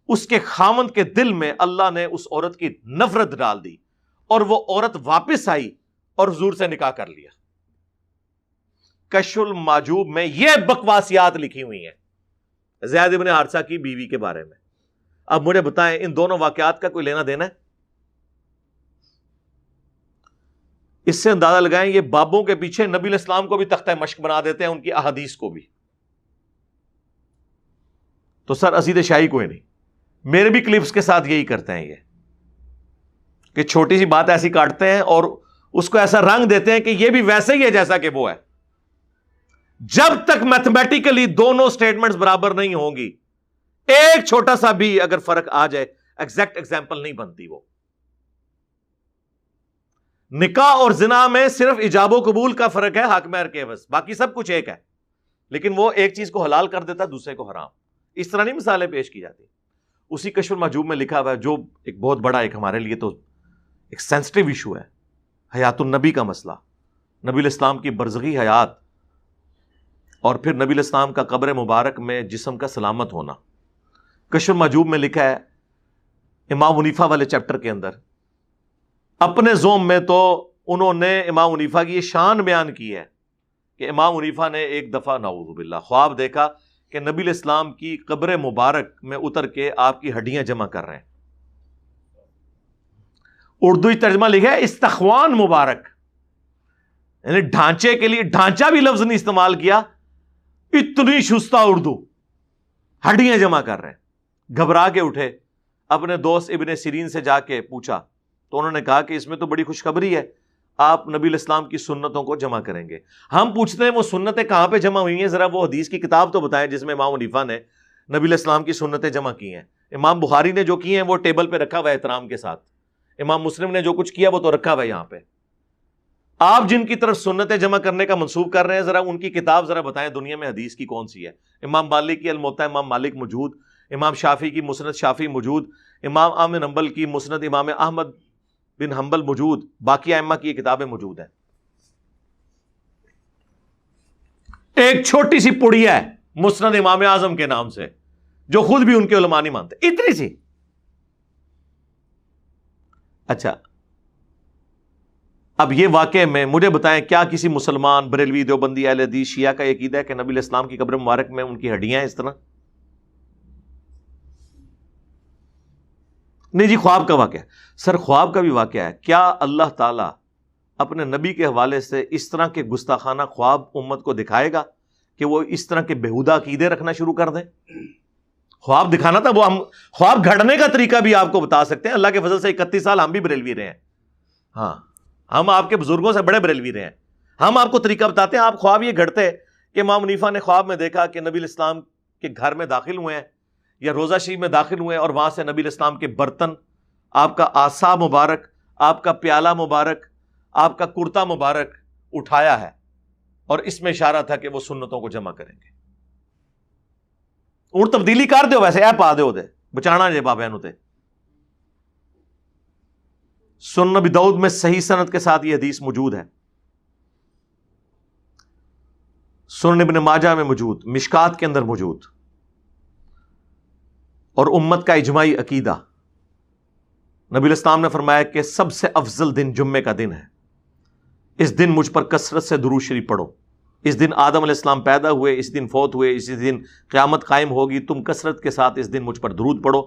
S3: اس کے خاوند کے دل میں اللہ نے اس عورت کی نفرت ڈال دی اور وہ عورت واپس آئی اور حضور سے نکاح کر لیا. کشف المحجوب میں یہ بکواسیات لکھی ہوئی ہیں زید ابن حارثہ کی بیوی کے بارے میں. اب مجھے بتائیں ان دونوں واقعات کا کوئی لینا دینا ہے؟ اس سے اندازہ لگائیں یہ بابوں کے پیچھے نبی علیہ السلام کو بھی تختہ مشق بنا دیتے ہیں، ان کی احادیث کو بھی. تو سر عصیدہ شاہی کوئی نہیں. میرے بھی کلپس کے ساتھ یہی کرتے ہیں یہ کہ چھوٹی سی بات ایسی کاٹتے ہیں اور اس کو ایسا رنگ دیتے ہیں کہ یہ بھی ویسے ہی ہے جیسا کہ وہ ہے. جب تک میتھمیٹیکلی دونوں سٹیٹمنٹس برابر نہیں ہوں گی، ایک چھوٹا سا بھی اگر فرق آ جائے ایگزیکٹ ایگزامپل نہیں بنتی. وہ نکاح اور زنا میں صرف ایجاب و قبول کا فرق ہے، حق مہر کے عوض، باقی سب کچھ ایک ہے. لیکن وہ ایک چیز کو حلال کر دیتا ہے دوسرے کو حرام. اس طرح نہیں مثالیں پیش کی جاتی. اسی کشف المحجوب میں لکھا ہوا ہے جو ایک بہت بڑا ایک ہمارے لیے تو ایک سینسٹیو ایشو ہے، حیات النبی کا مسئلہ، نبی علیہ السلام کی برزخی حیات اور پھر نبی علیہ السلام کا قبر مبارک میں جسم کا سلامت ہونا. کشف المحجوب میں لکھا ہے امام حنیفہ والے چیپٹر کے اندر، اپنے زوم میں تو انہوں نے امام حنیفہ کی یہ شان بیان کی ہے کہ امام حنیفہ نے ایک دفعہ نعوذ باللہ خواب دیکھا کہ نبی علیہ السلام کی قبر مبارک میں اتر کے آپ کی ہڈیاں جمع کر رہے ہیں. اردو ترجمہ لکھا ہے استخوان مبارک، یعنی ڈھانچے کے لیے ڈھانچہ بھی لفظ نہیں استعمال کیا، اتنی شستہ اردو، ہڈیاں جمع کر رہے ہیں. گھبرا کے اٹھے, اپنے دوست ابن سیرین سے جا کے پوچھا تو انہوں نے کہا کہ اس میں تو بڑی خوشخبری ہے, آپ نبی الاسلام کی سنتوں کو جمع کریں گے. ہم پوچھتے ہیں وہ سنتیں کہاں پہ جمع ہوئی ہیں, ذرا وہ حدیث کی کتاب تو بتائیں جس میں امام حنیفہ نے نبی الاسلام کی سنتیں جمع کی ہیں. امام بخاری نے جو کی ہیں وہ ٹیبل پہ رکھا ہوا ہے احترام کے ساتھ, امام مسلم نے جو کچھ کیا وہ تو رکھا ہوا ہے یہاں پہ. آپ جن کی طرف سنتیں جمع کرنے کا منسوخ کر رہے ہیں, ذرا ان کی کتاب ذرا بتائیں دنیا میں حدیث کی کون سی ہے. امام مالک کی الموطا امام مالک موجود, امام شافعی کی مسند شافعی موجود, امام احمد بن حنبل کی مسند امام احمد بن حنبل موجود, باقی ائمہ کی یہ کتابیں موجود ہیں. ایک چھوٹی سی پڑیا ہے مسند امام اعظم کے نام سے جو خود بھی ان کے علماء نہیں مانتے, اتنی سی. اچھا اب یہ واقعے میں مجھے بتائیں کیا کسی مسلمان بریلوی دیوبندی اہل حدیث شیعہ کا یہ عقیدہ ہے کہ نبی الاسلام کی قبر مبارک میں ان کی ہڈیاں ہیں اس طرح؟ نہیں جی, خواب کا واقعہ. سر خواب کا بھی واقعہ ہے. کیا اللہ تعالیٰ اپنے نبی کے حوالے سے اس طرح کے گستاخانہ خواب امت کو دکھائے گا کہ وہ اس طرح کے بےہودہ عقیدے رکھنا شروع کر دیں؟ خواب دکھانا تھا, وہ ہم خواب گھڑنے کا طریقہ بھی آپ کو بتا سکتے ہیں. اللہ کے فضل سے 31 سال ہم بھی بریلوی رہے ہیں. ہاں, ہم آپ کے بزرگوں سے بڑے بریلوی رہے ہیں. ہم آپ کو طریقہ بتاتے ہیں. آپ خواب یہ گھڑتے کہ امام حنیفہ نے خواب میں دیکھا کہ نبی الاسلام کے گھر میں داخل ہوئے ہیں یا روضہ شریف میں داخل ہوئے ہیں اور وہاں سے نبی الاسلام کے برتن, آپ کا عصا مبارک, آپ کا پیالہ مبارک, آپ کا کرتا مبارک اٹھایا ہے اور اس میں اشارہ تھا کہ وہ سنتوں کو جمع کریں گے. اور تبدیلی کر دیو ویسے اے پا دیو دے بچانا جے بابے نو تے. سنن ابی داؤد میں صحیح سند کے ساتھ یہ حدیث موجود ہے, سنن ابن ماجہ میں موجود, مشکات کے اندر موجود, اور امت کا اجماعی عقیدہ. نبی الاسلام نے فرمایا کہ سب سے افضل دن جمعے کا دن ہے, اس دن مجھ پر کثرت سے درود شریف پڑھو. اس دن آدم علیہ السلام پیدا ہوئے, اس دن فوت ہوئے, اسی دن قیامت قائم ہوگی. تم کثرت کے ساتھ اس دن مجھ پر درود پڑھو,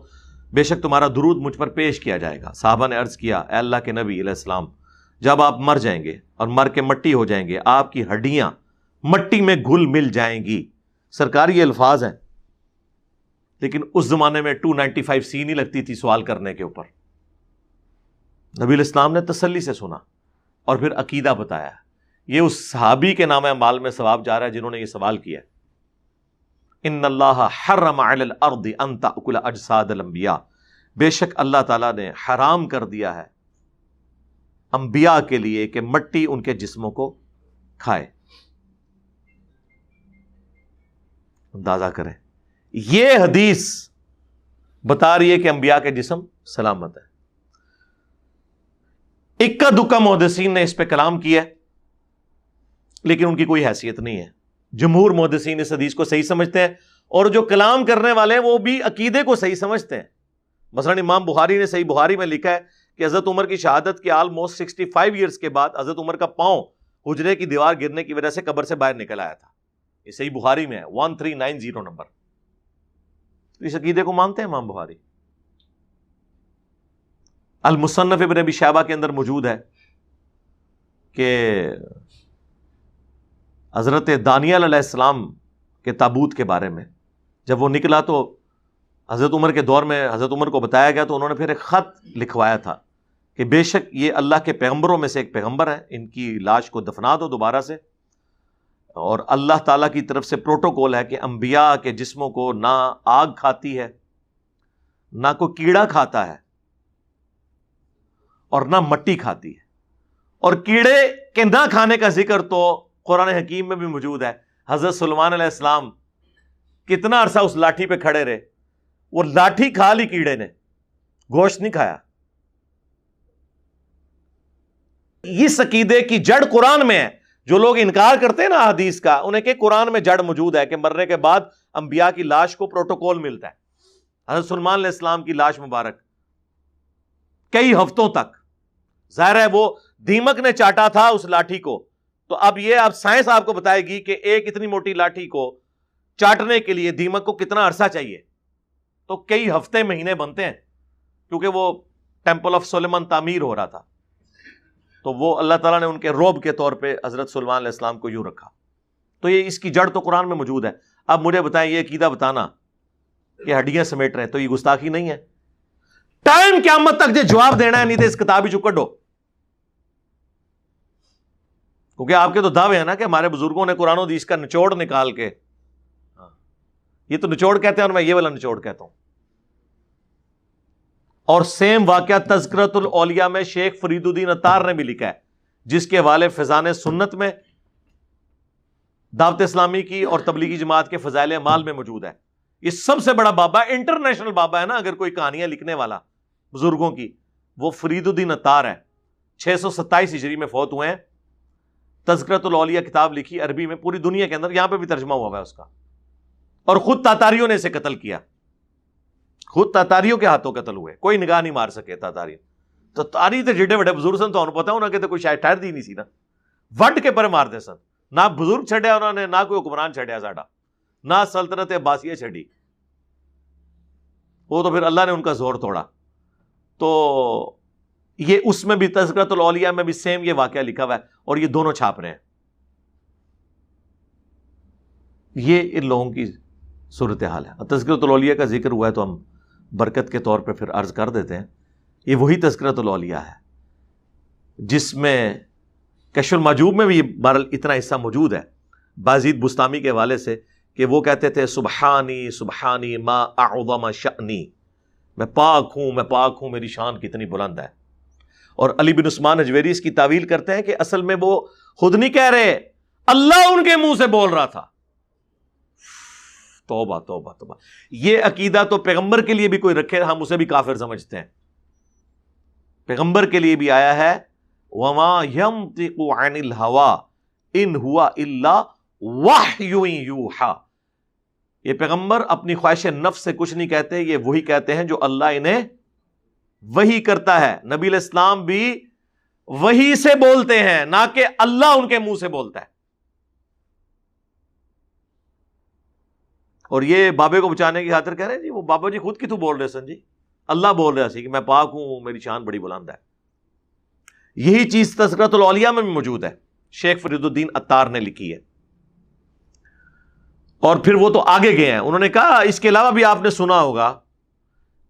S3: بے شک تمہارا درود مجھ پر پیش کیا جائے گا. صحابہ نے عرض کیا اے اللہ کے نبی علیہ السلام, جب آپ مر جائیں گے اور مر کے مٹی ہو جائیں گے, آپ کی ہڈیاں مٹی میں گھل مل جائیں گی. سرکاری یہ الفاظ ہیں, لیکن اس زمانے میں 295C نہیں لگتی تھی سوال کرنے کے اوپر. نبی علیہ السلام نے تسلی سے سنا اور پھر عقیدہ بتایا. یہ اس صحابی کے نام اعمال میں ثواب جا رہا ہے جنہوں نے یہ سوال کیا. ان اللہ حرم علی الارض ان تأکل اجساد الانبیاء, بے شک اللہ تعالیٰ نے حرام کر دیا ہے انبیاء کے لیے کہ مٹی ان کے جسموں کو کھائے. اندازہ کریں, یہ حدیث بتا رہی ہے کہ انبیاء کے جسم سلامت ہے. اکا دکا محدثین نے اس پہ کلام کیا لیکن ان کی کوئی حیثیت نہیں ہے. جمہور محدثین اس حدیث کو صحیح سمجھتے ہیں اور جو کلام کرنے والے ہیں وہ بھی عقیدے کو صحیح سمجھتے ہیں. مثلا امام بخاری نے صحیح بخاری میں لکھا ہے کہ حضرت عمر کی شہادت کے آلموسٹ 65 ایئرز کے بعد حضرت عمر کا پاؤں حجرے کی دیوار گرنے کی وجہ سے قبر سے باہر نکل آیا تھا. یہ صحیح بخاری میں ہے, 1390 نمبر. اس عقیدے کو مانتے ہیں امام بخاری. المصنف ابن ابی شیبہ کے اندر موجود ہے کہ حضرت دانیال علیہ السلام کے تابوت کے بارے میں جب وہ نکلا تو حضرت عمر کے دور میں حضرت عمر کو بتایا گیا تو انہوں نے پھر ایک خط لکھوایا تھا کہ بے شک یہ اللہ کے پیغمبروں میں سے ایک پیغمبر ہے, ان کی لاش کو دفنا دو دوبارہ سے, اور اللہ تعالیٰ کی طرف سے پروٹوکول ہے کہ انبیاء کے جسموں کو نہ آگ کھاتی ہے, نہ کوئی کیڑا کھاتا ہے, اور نہ مٹی کھاتی ہے. اور کیڑے کے نہ کھانے کا ذکر تو قرآن حکیم میں بھی موجود ہے. حضرت سلیمان علیہ السلام کتنا عرصہ اس لاٹھی پہ کھڑے رہے, وہ لاٹھی کھا لی کیڑے نے, گوشت نہیں کھایا. اس عقیدے کی جڑ قرآن میں ہے. جو لوگ انکار کرتے ہیں نا حدیث کا, انہیں کہ قرآن میں جڑ موجود ہے کہ مرنے کے بعد انبیاء کی لاش کو پروٹوکول ملتا ہے. حضرت سلیمان علیہ السلام کی لاش مبارک کئی ہفتوں تک, ظاہر ہے وہ دیمک نے چاٹا تھا اس لاٹھی کو, تو اب یہ اب سائنس آپ کو بتائے گی کہ ایک اتنی موٹی لاٹھی کو چاٹنے کے لیے دیمک کو کتنا عرصہ چاہیے. تو کئی ہفتے مہینے بنتے ہیں, کیونکہ وہ ٹیمپل آف سلیمان تعمیر ہو رہا تھا, تو وہ اللہ تعالیٰ نے ان کے روب کے طور پہ حضرت سلیمان علیہ السلام کو یوں رکھا. تو یہ اس کی جڑ تو قرآن میں موجود ہے. اب مجھے بتائیں, یہ عقیدہ بتانا کہ ہڈیاں سمیٹ رہے ہیں، تو یہ گستاخی نہیں ہے؟ ٹائم قیامت تک جو جواب دینا ہے، نہیں تو اس کتاب ہی چکڑ ہو. کیونکہ آپ کے تو دعوے ہیں نا کہ ہمارے بزرگوں نے قرآن و حدیث کا نچوڑ نکال کے، یہ تو نچوڑ کہتے ہیں اور میں یہ والا نچوڑ کہتا ہوں. اور سیم واقعہ تذکرۃ الاولیاء میں شیخ فرید الدین عطار نے بھی لکھا ہے، جس کے حوالے فیضان سنت میں دعوت اسلامی کی اور تبلیغی جماعت کے فضائل اعمال میں موجود ہے. یہ سب سے بڑا بابا، انٹرنیشنل بابا ہے نا اگر کوئی کہانیاں لکھنے والا بزرگوں کی، وہ فرید الدین عطار ہے. 627 ہجری میں فوت ہوئے ہیں. تذکرۃ الاولیاء کتاب لکھی عربی میں، پوری دنیا کے اندر، یہاں پہ بھی ترجمہ ہوا ہے اس کا. اور خود تاتاریوں نے اسے قتل کیا، خود تاتاریوں کے ہاتھوں قتل ہوئے، کوئی نگاہ نہیں مار سکے تاتاری. تو تاری تے جڑے بڑے بزرگ سن، تو انہوں پتا ہونا کہ کوئی شاید ٹھہر دی نہیں سی نا، وڈ کے پر مار دے سن. نہ بزرگ چھڑیا انہوں نے، نہ کوئی حکمران چھڑیا ساڈا، نہ سلطنت عباسیہ چھڑی. وہ تو پھر اللہ نے ان کا زور توڑا. تو یہ اس میں بھی تذکرۃ الاولیاء میں بھی سیم یہ واقعہ لکھا ہوا ہے، اور یہ دونوں چھاپ رہے ہیں. یہ ان لوگوں کی صورتحال ہے. تذکرۃ الاولیاء کا ذکر ہوا ہے تو ہم برکت کے طور پہ پھر عرض کر دیتے ہیں. یہ وہی تذکرۃ الاولیاء ہے جس میں کشف المحجوب میں بھی یہ بہرحال اتنا حصہ موجود ہے بازید بستامی کے حوالے سے، کہ وہ کہتے تھے سبحانی سبحانی ما اعظم شأنی، میں پاک ہوں، میری شان کتنی بلند ہے. اور علی بن عثمان اجویری اس کی تعویل کرتے ہیں کہ اصل میں وہ خود نہیں کہہ رہے، اللہ ان کے منہ سے بول رہا تھا. توبہ توبہ توبہ. یہ عقیدہ تو پیغمبر کے لیے بھی کوئی رکھے، ہم اسے بھی کافر سمجھتے ہیں. پیغمبر کے لیے بھی آیا ہے وَمَا يَنطِقُ عَنِ الْهَوَىٰ إِنْ هُوَ إِلَّا وَحْيٌ يُوحَىٰ. یہ پیغمبر اپنی خواہش نفس سے کچھ نہیں کہتے، یہ وہی کہتے ہیں جو اللہ انہیں وحی کرتا ہے. نبی علیہ السلام بھی وحی سے بولتے ہیں، نہ کہ اللہ ان کے منہ سے بولتا ہے. اور یہ بابے کو بچانے کی خاطر کہہ رہے ہیں جی وہ بابا جی خود کی تو بول رہے سن جی، اللہ بول رہا سی کہ میں پاک ہوں، میری شان بڑی بلند ہے. یہی چیز تذکرۃ الاولیاء میں بھی موجود ہے، شیخ فرید الدین عطار نے لکھی ہے. اور پھر وہ تو آگے گئے ہیں، انہوں نے کہا اس کے علاوہ بھی آپ نے سنا ہوگا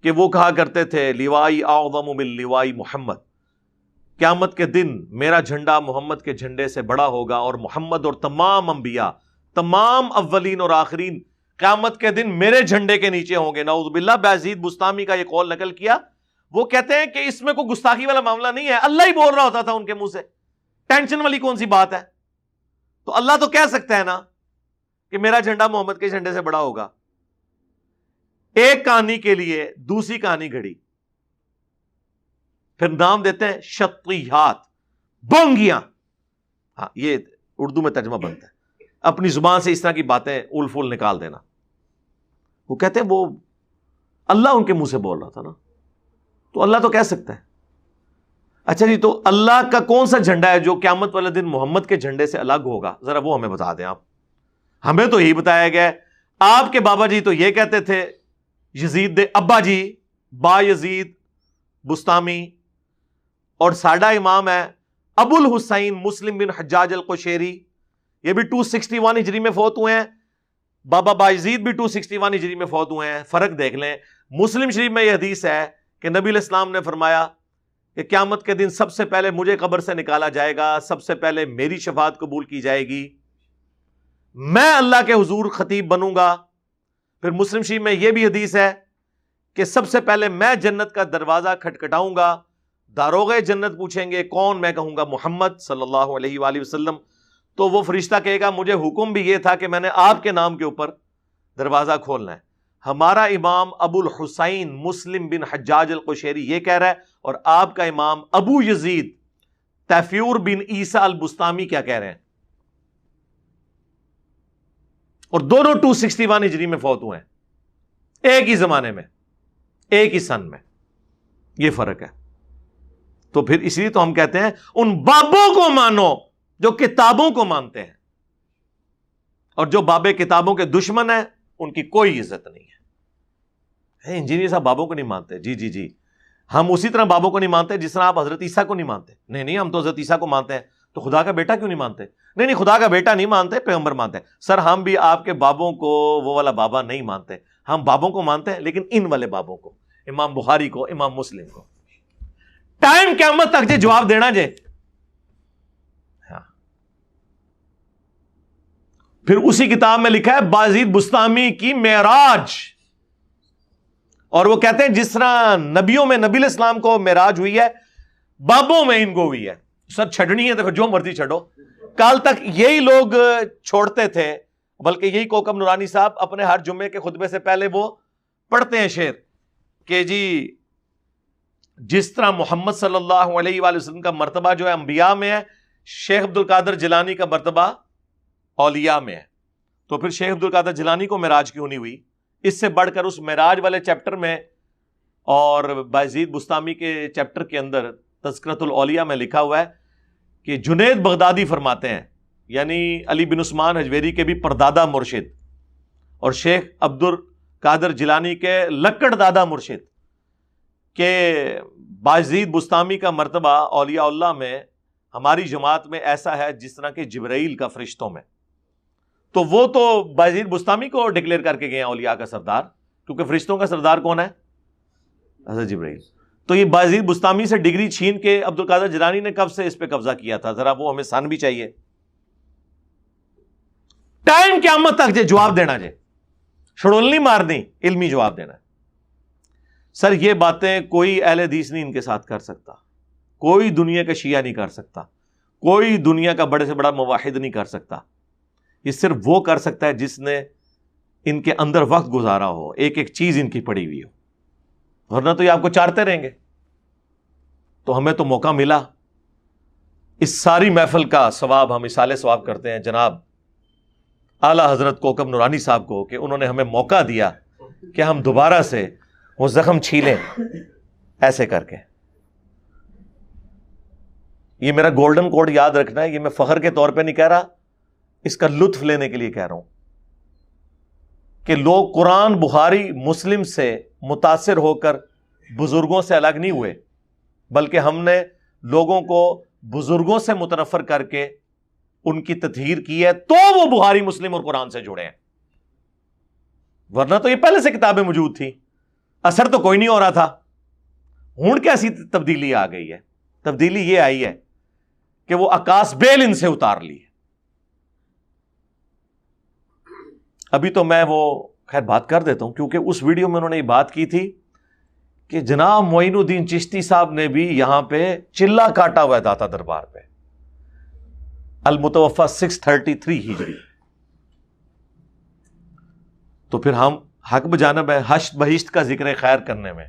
S3: کہ وہ کہا کرتے تھے لیوائی اعظم من لیوائی محمد، قیامت کے دن میرا جھنڈا محمد کے جھنڈے سے بڑا ہوگا، اور محمد اور تمام انبیاء، تمام اولین اور آخرین قیامت کے دن میرے جھنڈے کے نیچے ہوں گے. نعوذ باللہ. بازید بستامی کا یہ قول نقل کیا. وہ کہتے ہیں کہ اس میں کوئی گستاخی والا معاملہ نہیں ہے، اللہ ہی بول رہا ہوتا تھا ان کے منہ سے، ٹینشن والی کون سی بات ہے؟ تو اللہ تو کہہ سکتا ہے نا کہ میرا جھنڈا محمد کے جھنڈے سے بڑا ہوگا. ایک کہانی کے لیے دوسری کہانی گھڑی، پھر نام دیتے ہیں شطیحات، بونگیاں. ہاں یہ اردو میں ترجمہ بنتا ہے، اپنی زبان سے اس طرح کی باتیں اول فول نکال دینا. وہ کہتے ہیں وہ اللہ ان کے منہ سے بول رہا تھا نا، تو اللہ تو کہہ سکتا ہے. اچھا جی، تو اللہ کا کون سا جھنڈا ہے جو قیامت والے دن محمد کے جھنڈے سے الگ ہوگا؟ ذرا وہ ہمیں بتا دیں آپ. ہمیں تو یہی بتایا گیا ہے. آپ کے بابا جی تو یہ کہتے تھے، یزید دے ابا جی با یزید بستامی، اور ساڈا امام ہے ابو الحسین مسلم بن حجاج القشیری، یہ بھی 261 ہجری میں فوت ہوئے ہیں. بابا باجید بھی 261 ہجری میں فوت ہوئے ہیں. فرق دیکھ لیں. مسلم شریف میں یہ حدیث ہے کہ نبی علیہ السلام نے فرمایا کہ قیامت کے دن سب سے پہلے مجھے قبر سے نکالا جائے گا، سب سے پہلے میری شفاعت قبول کی جائے گی، میں اللہ کے حضور خطیب بنوں گا. پھر مسلم شریف میں یہ بھی حدیث ہے کہ سب سے پہلے میں جنت کا دروازہ کھٹکھٹاؤں گا، داروغ جنت پوچھیں گے کون، میں کہوں گا محمد صلی اللہ علیہ وآلہ وسلم. تو وہ فرشتہ کہے گا مجھے حکم بھی یہ تھا کہ میں نے آپ کے نام کے اوپر دروازہ کھولنا ہے. ہمارا امام ابو الحسین مسلم بن حجاج القشیری یہ کہہ رہا ہے، اور آپ کا امام ابو یزید تیفور بن عیسیٰ البستامی کیا کہہ رہے ہیں. اور دونوں 261 ہجری میں فوت ہوئے ہیں، ایک ہی زمانے میں، ایک ہی سن میں. یہ فرق ہے. تو پھر اس لیے تو ہم کہتے ہیں ان بابوں کو مانو جو کتابوں کو مانتے ہیں، اور جو بابے کتابوں کے دشمن ہیں ان کی کوئی عزت نہیں ہے. انجینئر صاحب بابوں کو نہیں مانتے، جی جی، ہم اسی طرح بابوں کو نہیں مانتے جس طرح آپ حضرت عیسیٰ کو نہیں مانتے. نہیں ہم تو حضرت عیسیٰ کو مانتے ہیں. تو خدا کا بیٹا کیوں نہیں مانتے؟ نہیں خدا کا بیٹا نہیں مانتے، پیغمبر مانتے ہیں۔ سر ہم بھی آپ کے بابوں کو وہ والا بابا نہیں مانتے، ہم بابوں کو مانتے ہیں لیکن ان والے بابوں کو، امام بخاری کو، امام مسلم کو۔ ٹائم قیامت تک جی جواب دینا جے۔ ہاں، پھر اسی کتاب میں لکھا ہے بازید بستامی کی معراج، اور وہ کہتے ہیں جس طرح نبیوں میں نبی علیہ السلام کو معراج ہوئی ہے، بابوں میں ان کو ہوئی ہے۔ سر چھڑنی ہے تو پھر جو مرضی چھڑو۔ کل تک یہی لوگ چھوڑتے تھے، بلکہ یہی کوکب نورانی صاحب اپنے ہر جمعے کے خطبے سے پہلے وہ پڑھتے ہیں شعر کہ جی جس طرح محمد صلی اللہ علیہ وآلہ وسلم کا مرتبہ جو ہے انبیاء میں ہے، شیخ عبد القادر جیلانی کا مرتبہ اولیاء میں ہے۔ تو پھر شیخ عبد القادر جیلانی کو معراج کیوں نہیں ہوئی؟ اس سے بڑھ کر اس معراج والے چیپٹر میں اور بازید بستامی کے چیپٹر کے اندر تذکرۃ الاولیاء میں لکھا ہوا ہے کہ جنید بغدادی فرماتے ہیں، یعنی علی بن عثمان حجویری کے بھی پردادا مرشد اور شیخ عبد القادر جیلانی کے لکڑ دادا مرشد، کہ بازید بستامی کا مرتبہ اولیاء اللہ میں ہماری جماعت میں ایسا ہے جس طرح کہ جبرائیل کا فرشتوں میں۔ تو وہ تو بازید بستامی کو ڈکلیئر کر کے گئے ہیں اولیاء کا سردار، کیونکہ فرشتوں کا سردار کون ہے؟ حضرت جبرائیل۔ تو یہ بازید بستامی سے ڈگری چھین کے عبد القادر جیلانی نے کب سے اس پہ قبضہ کیا تھا؟ ذرا وہ ہمیں سن بھی چاہیے۔ ٹائم قیامت تک جے جواب دینا جے، شڑول نہیں مارنی، علمی جواب دینا ہے۔ سر یہ باتیں کوئی اہل حدیث نہیں ان کے ساتھ کر سکتا، کوئی دنیا کا شیعہ نہیں کر سکتا، کوئی دنیا کا بڑے سے بڑا موحد نہیں کر سکتا۔ یہ صرف وہ کر سکتا ہے جس نے ان کے اندر وقت گزارا ہو، ایک ایک چیز ان کی پڑی ہوئی ہو، ورنہ تو یہ آپ کو چارتے رہیں گے۔ تو ہمیں تو موقع ملا، اس ساری محفل کا ثواب ہم اصالہ ثواب کرتے ہیں جناب اعلیٰ حضرت کوکب نورانی صاحب کو، کہ انہوں نے ہمیں موقع دیا کہ ہم دوبارہ سے وہ زخم چھیلیں ایسے کر کے۔ یہ میرا گولڈن کوڈ یاد رکھنا ہے، یہ میں فخر کے طور پہ نہیں کہہ رہا، اس کا لطف لینے کے لیے کہہ رہا ہوں کہ لوگ قرآن بخاری مسلم سے متاثر ہو کر بزرگوں سے الگ نہیں ہوئے، بلکہ ہم نے لوگوں کو بزرگوں سے متنفر کر کے ان کی تطہیر کی ہے، تو وہ بخاری مسلم اور قرآن سے جڑے ہیں، ورنہ تو یہ پہلے سے کتابیں موجود تھیں، اثر تو کوئی نہیں ہو رہا تھا۔ ہون کیسی تبدیلی آ گئی ہے؟ تبدیلی یہ آئی ہے کہ وہ عکاس بیل ان سے اتار لی ہے۔ ابھی تو میں وہ خیر بات کر دیتا ہوں، کیونکہ اس ویڈیو میں انہوں نے یہ بات کی تھی کہ جناب معین الدین چشتی صاحب نے بھی یہاں پہ چلا کاٹا ہوا ہے داتا دربار پہ، المتوفا 633 ہجری۔ تو پھر ہم حق بجانب ہے حشت بہشت کا ذکر خیر کرنے میں،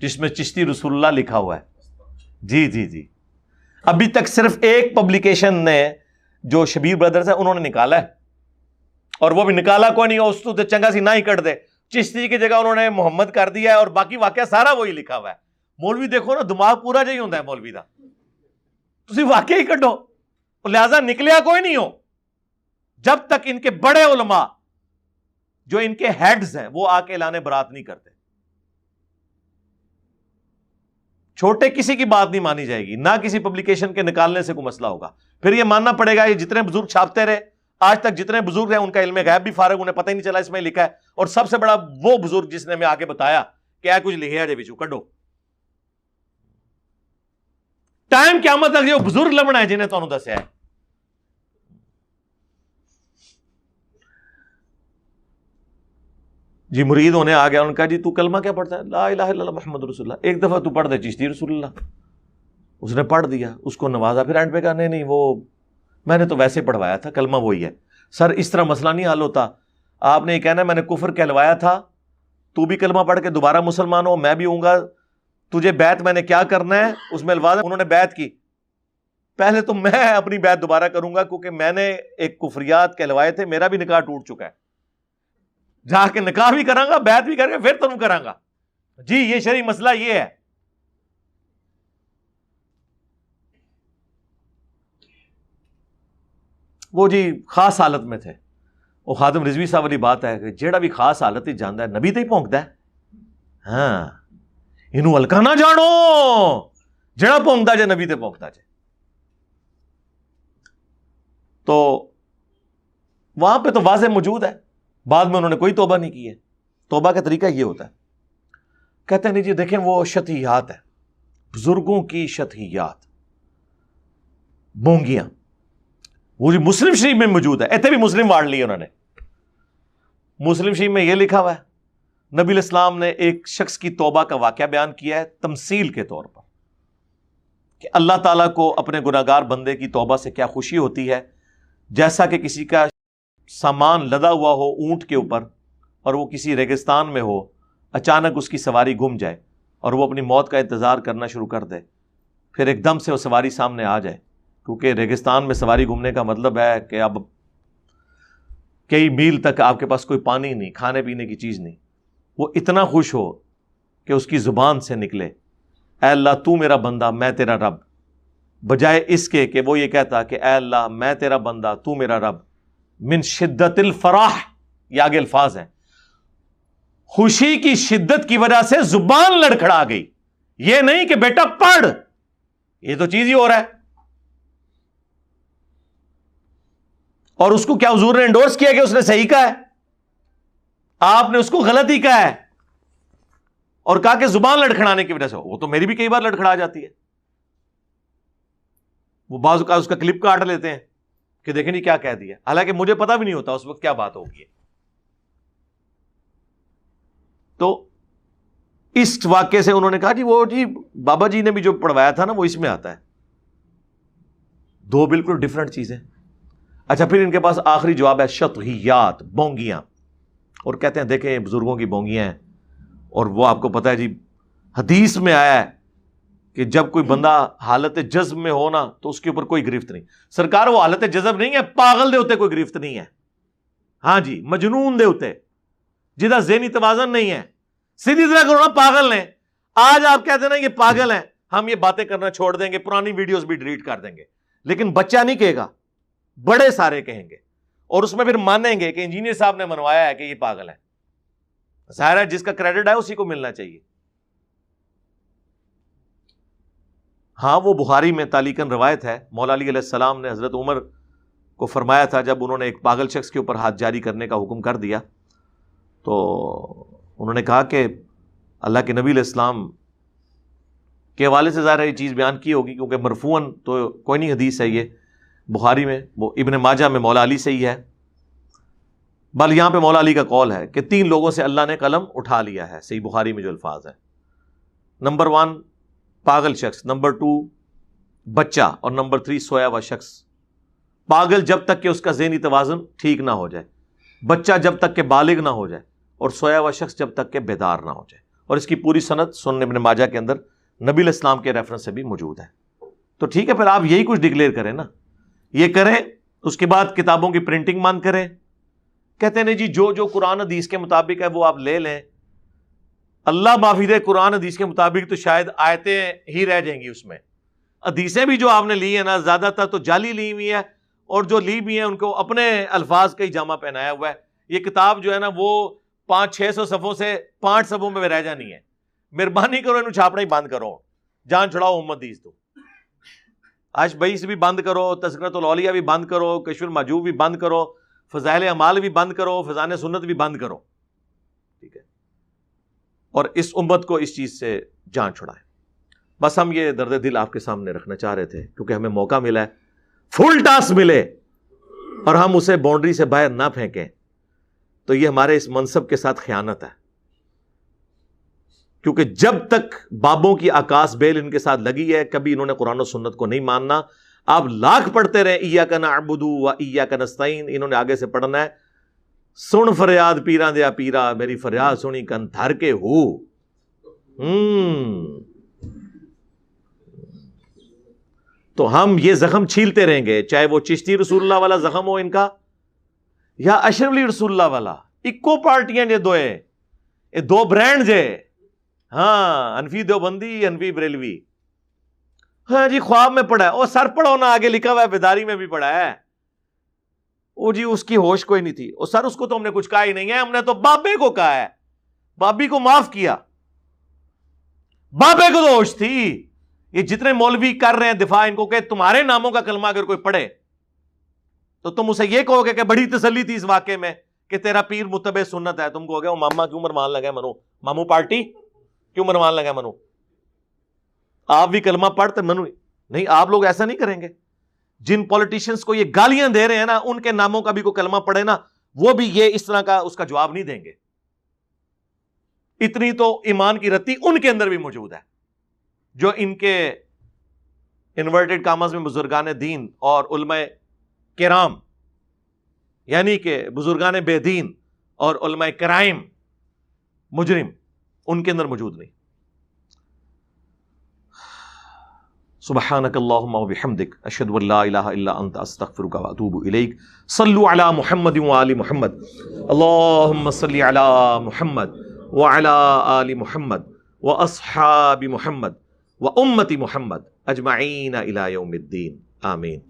S3: جس میں چشتی رسول اللہ لکھا ہوا ہے۔ جی جی جی، ابھی تک صرف ایک پبلیکیشن نے جو شبیر بردرز ہے انہوں نے نکالا ہے، اور وہ بھی نکالا کوئی نہیں، اس تو چنگا سی نہ ہی کٹ دے، چشتی کی جگہ انہوں نے محمد کر دیا ہے، اور باقی واقعہ سارا وہی لکھا ہوا ہے۔ مولوی دیکھو نا، دماغ پورا جہی ہوتا ہے مولوی دا، تسی واقعہ ہی کٹو، لہذا نکلیا کوئی نہیں ہو جب تک ان کے بڑے علماء جو ان کے ہیڈز ہیں وہ آ کے اعلان برات نہیں کرتے۔ چھوٹے کسی کی بات نہیں مانی جائے گی، نہ کسی پبلیکیشن کے نکالنے سے کوئی مسئلہ ہوگا۔ پھر یہ ماننا پڑے گا یہ جتنے بزرگ چھاپتے رہے آج تک، جتنے بزرگ ہیں ان کا علم غیب بھی فارغ، انہیں پتہ ہی نہیں چلا اس میں لکھا ہے، اور سب سے بڑا وہ بزرگ جس نے ہمیں آگے بتایا کہ اے کچھ لکھے جے بچو کڈو۔ ٹائم قیامت تک یہ بزرگ لبنا ہے جنہیں تانوں دسیا ہے۔ جی مرید ہونے آ گیا، ان کا جی تو کلمہ کیا پڑھتا ہے؟ لا الہ الا اللہ محمد رسول اللہ۔ ایک دفعہ تو پڑھ دے چشتی رسول اللہ، اس نے پڑھ دیا، اس کو نوازا، پھر اینڈ پہ کہا نہیں وہ میں نے تو ویسے پڑھوایا تھا، کلمہ وہی ہے۔ سر اس طرح مسئلہ نہیں حل ہوتا، آپ نے یہ کہنا ہے میں نے کفر کہلوایا تھا، تو بھی کلمہ پڑھ کے دوبارہ مسلمان ہو، میں بھی ہوں گا، تجھے بیعت میں نے کیا کرنا ہے اس میں الفاظ انہوں نے بیعت کی، پہلے تو میں اپنی بیعت دوبارہ کروں گا، کیونکہ میں نے ایک کفریات کہلوائے تھے، میرا بھی نکاح ٹوٹ چکا ہے، جا کے نکاح بھی کراں گا، بیعت بھی کر کے پھر تم کراں گا۔ جی یہ شرعی مسئلہ یہ ہے۔ وہ جی خاص حالت میں تھے، وہ خادم رضوی صاحب والی بات ہے کہ جیڑا بھی خاص حالت ہی جاندا ہے نبی تے ہی پونکدا ہے، ہاں اینو ہلکا نہ جانو، جیڑا پونکدا جے نبی تے پونکدا جے۔ تو وہاں پہ تو واضح موجود ہے، بعد میں انہوں نے کوئی توبہ نہیں کی ہے. توبہ کا طریقہ یہ ہوتا ہے، کہتے ہیں نہیں جی دیکھیں وہ شتیات ہے، بزرگوں کی شتیات، بونگیاں، وہ جی مسلم شریف میں موجود ہے. ایتھے بھی مسلم واڑ لی انہوں نے. مسلم شریف میں یہ لکھا ہوا ہے، نبی الاسلام نے ایک شخص کی توبہ کا واقعہ بیان کیا ہے تمثیل کے طور پر، کہ اللہ تعالیٰ کو اپنے گناہگار بندے کی توبہ سے کیا خوشی ہوتی ہے، جیسا کہ کسی کا سامان لدا ہوا ہو اونٹ کے اوپر اور وہ کسی ریگستان میں ہو، اچانک اس کی سواری گم جائے اور وہ اپنی موت کا انتظار کرنا شروع کر دے، پھر ایک دم سے وہ سواری سامنے آ جائے. کیونکہ ریگستان میں سواری گھومنے کا مطلب ہے کہ اب کئی میل تک آپ کے پاس کوئی پانی نہیں، کھانے پینے کی چیز نہیں. وہ اتنا خوش ہو کہ اس کی زبان سے نکلے اے اللہ تو میرا بندہ میں تیرا رب، بجائے اس کے کہ وہ یہ کہتا کہ اے اللہ میں تیرا بندہ تو میرا رب. من شدت الفرح، یہ آگے الفاظ ہیں، خوشی کی شدت کی وجہ سے زبان لڑکھڑا گئی. یہ نہیں کہ بیٹا پڑھ، یہ تو چیز ہی ہو رہا ہے. اور اس کو کیا حضور نے انڈورس کیا کہ اس نے صحیح کہا ہے؟ آپ نے اس کو غلط ہی کہا ہے اور کہا کہ زبان لڑکھڑانے کی وجہ سے. وہ تو میری بھی کئی بار لڑکھڑا جاتی ہے. وہ بعض اوقات اس کا کلپ کاٹ لیتے ہیں کہ دیکھیں نہیں کیا کہہ دیا، حالانکہ مجھے پتا بھی نہیں ہوتا اس وقت کیا بات ہوگی. تو اس واقعے سے انہوں نے کہا جی وہ جی بابا جی نے بھی جو پڑھوایا تھا نا وہ اس میں آتا ہے. دو بالکل ڈفرنٹ چیزیں. اچھا پھر ان کے پاس آخری جواب ہے شطحیات، بونگیاں. اور کہتے ہیں دیکھیں بزرگوں کی بونگیاں ہیں، اور وہ آپ کو پتا ہے جی حدیث میں آیا ہے کہ جب کوئی بندہ حالت جذب میں ہو نا تو اس کے اوپر کوئی گرفت نہیں. سرکار وہ حالت جذب نہیں ہے، پاگل دے ہوتے کوئی گرفت نہیں ہے. ہاں جی مجنون دے ہوتے جدا ذہنی توازن نہیں ہے. سیدھی طرح کرو نا پاگل نے. آج آپ کہتے ہیں نا یہ پاگل ہیں، ہم یہ باتیں کرنا چھوڑ دیں گے، پرانی ویڈیوز بھی ڈیلیٹ کر دیں گے، لیکن بچہ نہیں کہے گا، بڑے سارے کہیں گے، اور اس میں پھر مانیں گے کہ انجینئر صاحب نے منوایا ہے کہ یہ پاگل ہے. ظاہر ہے جس کا کریڈٹ ہے اسی کو ملنا چاہیے. ہاں وہ بخاری میں تعلیقاً روایت ہے، مولا علی علیہ السلام نے حضرت عمر کو فرمایا تھا جب انہوں نے ایک پاگل شخص کے اوپر ہاتھ جاری کرنے کا حکم کر دیا تو انہوں نے کہا کہ اللہ کے نبی علیہ السلام کے حوالے سے ظاہر ہے یہ چیز بیان کی ہوگی کیونکہ مرفوعاً تو کوئی نہیں حدیث ہے، یہ بخاری میں، وہ ابن ماجہ میں مولا علی سے ہی ہے. بل یہاں پہ مولا علی کا قول ہے کہ 3 لوگوں سے اللہ نے قلم اٹھا لیا ہے، صحیح بخاری میں جو الفاظ ہیں. نمبر 1 پاگل شخص، نمبر 2 بچہ، اور نمبر 3 سویا ہوا شخص. پاگل جب تک کہ اس کا ذہنی توازن ٹھیک نہ ہو جائے، بچہ جب تک کہ بالغ نہ ہو جائے، اور سویا ہوا شخص جب تک کہ بیدار نہ ہو جائے. اور اس کی پوری سند سنن ابن ماجہ کے اندر نبی علیہ السلام کے ریفرنس سے بھی موجود ہے. تو ٹھیک ہے پھر آپ یہی کچھ ڈکلیئر کریں نا، یہ کریں، اس کے بعد کتابوں کی پرنٹنگ بند کریں. کہتے ہیں نہیں جی جو قرآن حدیث کے مطابق ہے وہ آپ لے لیں. اللہ معافی دے، قرآن حدیث کے مطابق تو شاید آیتیں ہی رہ جائیں گی اس میں. حدیثیں بھی جو آپ نے لی ہیں نا زیادہ تر تو جعلی لی ہوئی ہیں، اور جو لی بھی ہیں ان کو اپنے الفاظ کا ہی جامہ پہنایا ہوا ہے. یہ کتاب جو ہے نا وہ 500-600 صفحوں سے 5 صفحوں میں رہ جانی ہے. مہربانی کرو انہوں چھاپنا ہی بند کرو، جان چھڑاؤ محمد حدیث تو آج بھائی سے بھی بند کرو، تذکرۃ الاولیاء بھی بند کرو، کشف المحجوب بھی بند کرو، فضائل اعمال بھی بند کرو، فضائل سنت بھی بند کرو. ٹھیک ہے، اور اس امت کو اس چیز سے جان چھڑائیں. بس ہم یہ درد دل آپ کے سامنے رکھنا چاہ رہے تھے کیونکہ ہمیں موقع ملا ہے، فل ٹاس ملے اور ہم اسے باؤنڈری سے باہر نہ پھینکیں تو یہ ہمارے اس منصب کے ساتھ خیانت ہے. کیونکہ جب تک بابوں کی آکاس بیل ان کے ساتھ لگی ہے کبھی انہوں نے قرآن و سنت کو نہیں ماننا. آپ لاکھ پڑھتے رہے ایاک نعبد و ایاک نستعین، انہوں نے آگے سے پڑھنا ہے سن فریاد پیراں دیا پیرا، میری فریاد سنی کن دھر کے ہو. تو ہم یہ زخم چھیلتے رہیں گے، چاہے وہ چشتی رسول اللہ والا زخم ہو ان کا یا اشرف علی رسول اللہ والا. اکو پارٹیاں جے دوئے، یہ 2 برانڈ جے. ہاں انفی دیوبندی، انفی بریلوی. ہاں جی خواب میں پڑھا ہے، او سر پڑھو نا، آگے لکھا ہوا ہے بیداری میں بھی پڑھا ہے. او جی اس کی ہوش کوئی نہیں تھی. او سر اس کو تو ہم نے کچھ کہا ہی نہیں ہے، ہم نے تو بابے کو کہا ہے، بابی کو معاف کیا، بابے کو تو ہوش تھی. یہ جتنے مولوی کر رہے ہیں دفاع ان کو کہ تمہارے ناموں کا کلمہ اگر کوئی پڑھے تو تم اسے یہ کہو گے کہ بڑی تسلی تھی اس واقعے میں کہ تیرا پیر متبع سنت ہے، تم کہو گے وہ ماما کیوں مرمان لگا ہے منو، مامو پارٹی کیوں مرمان لگا ہے منو، آپ بھی کلمہ پڑھتے منو نہیں. آپ لوگ ایسا نہیں کریں گے. جن پولیٹیشنز کو یہ گالیاں دے رہے ہیں نا، ان کے ناموں کا بھی کوئی کلمہ پڑھے نا، وہ بھی یہ اس طرح کا اس کا جواب نہیں دیں گے. اتنی تو ایمان کی رتی ان کے اندر بھی موجود ہے، جو ان کے انورٹڈ کامز میں بزرگان دین اور علماء کرام، یعنی کہ بزرگان بے دین اور علماء کرائم مجرم، ان کے اندر موجود نہیں. سبحانک اللہم و بحمدک اشہد ان لا الہ الا انت استغفرک و اتوب الیک. صلوا علی محمد و آل محمد. اللہم صلی علی محمد وعلی آل محمد واصحاب محمد و امت محمد اجمعین الی یوم الدین. آمین.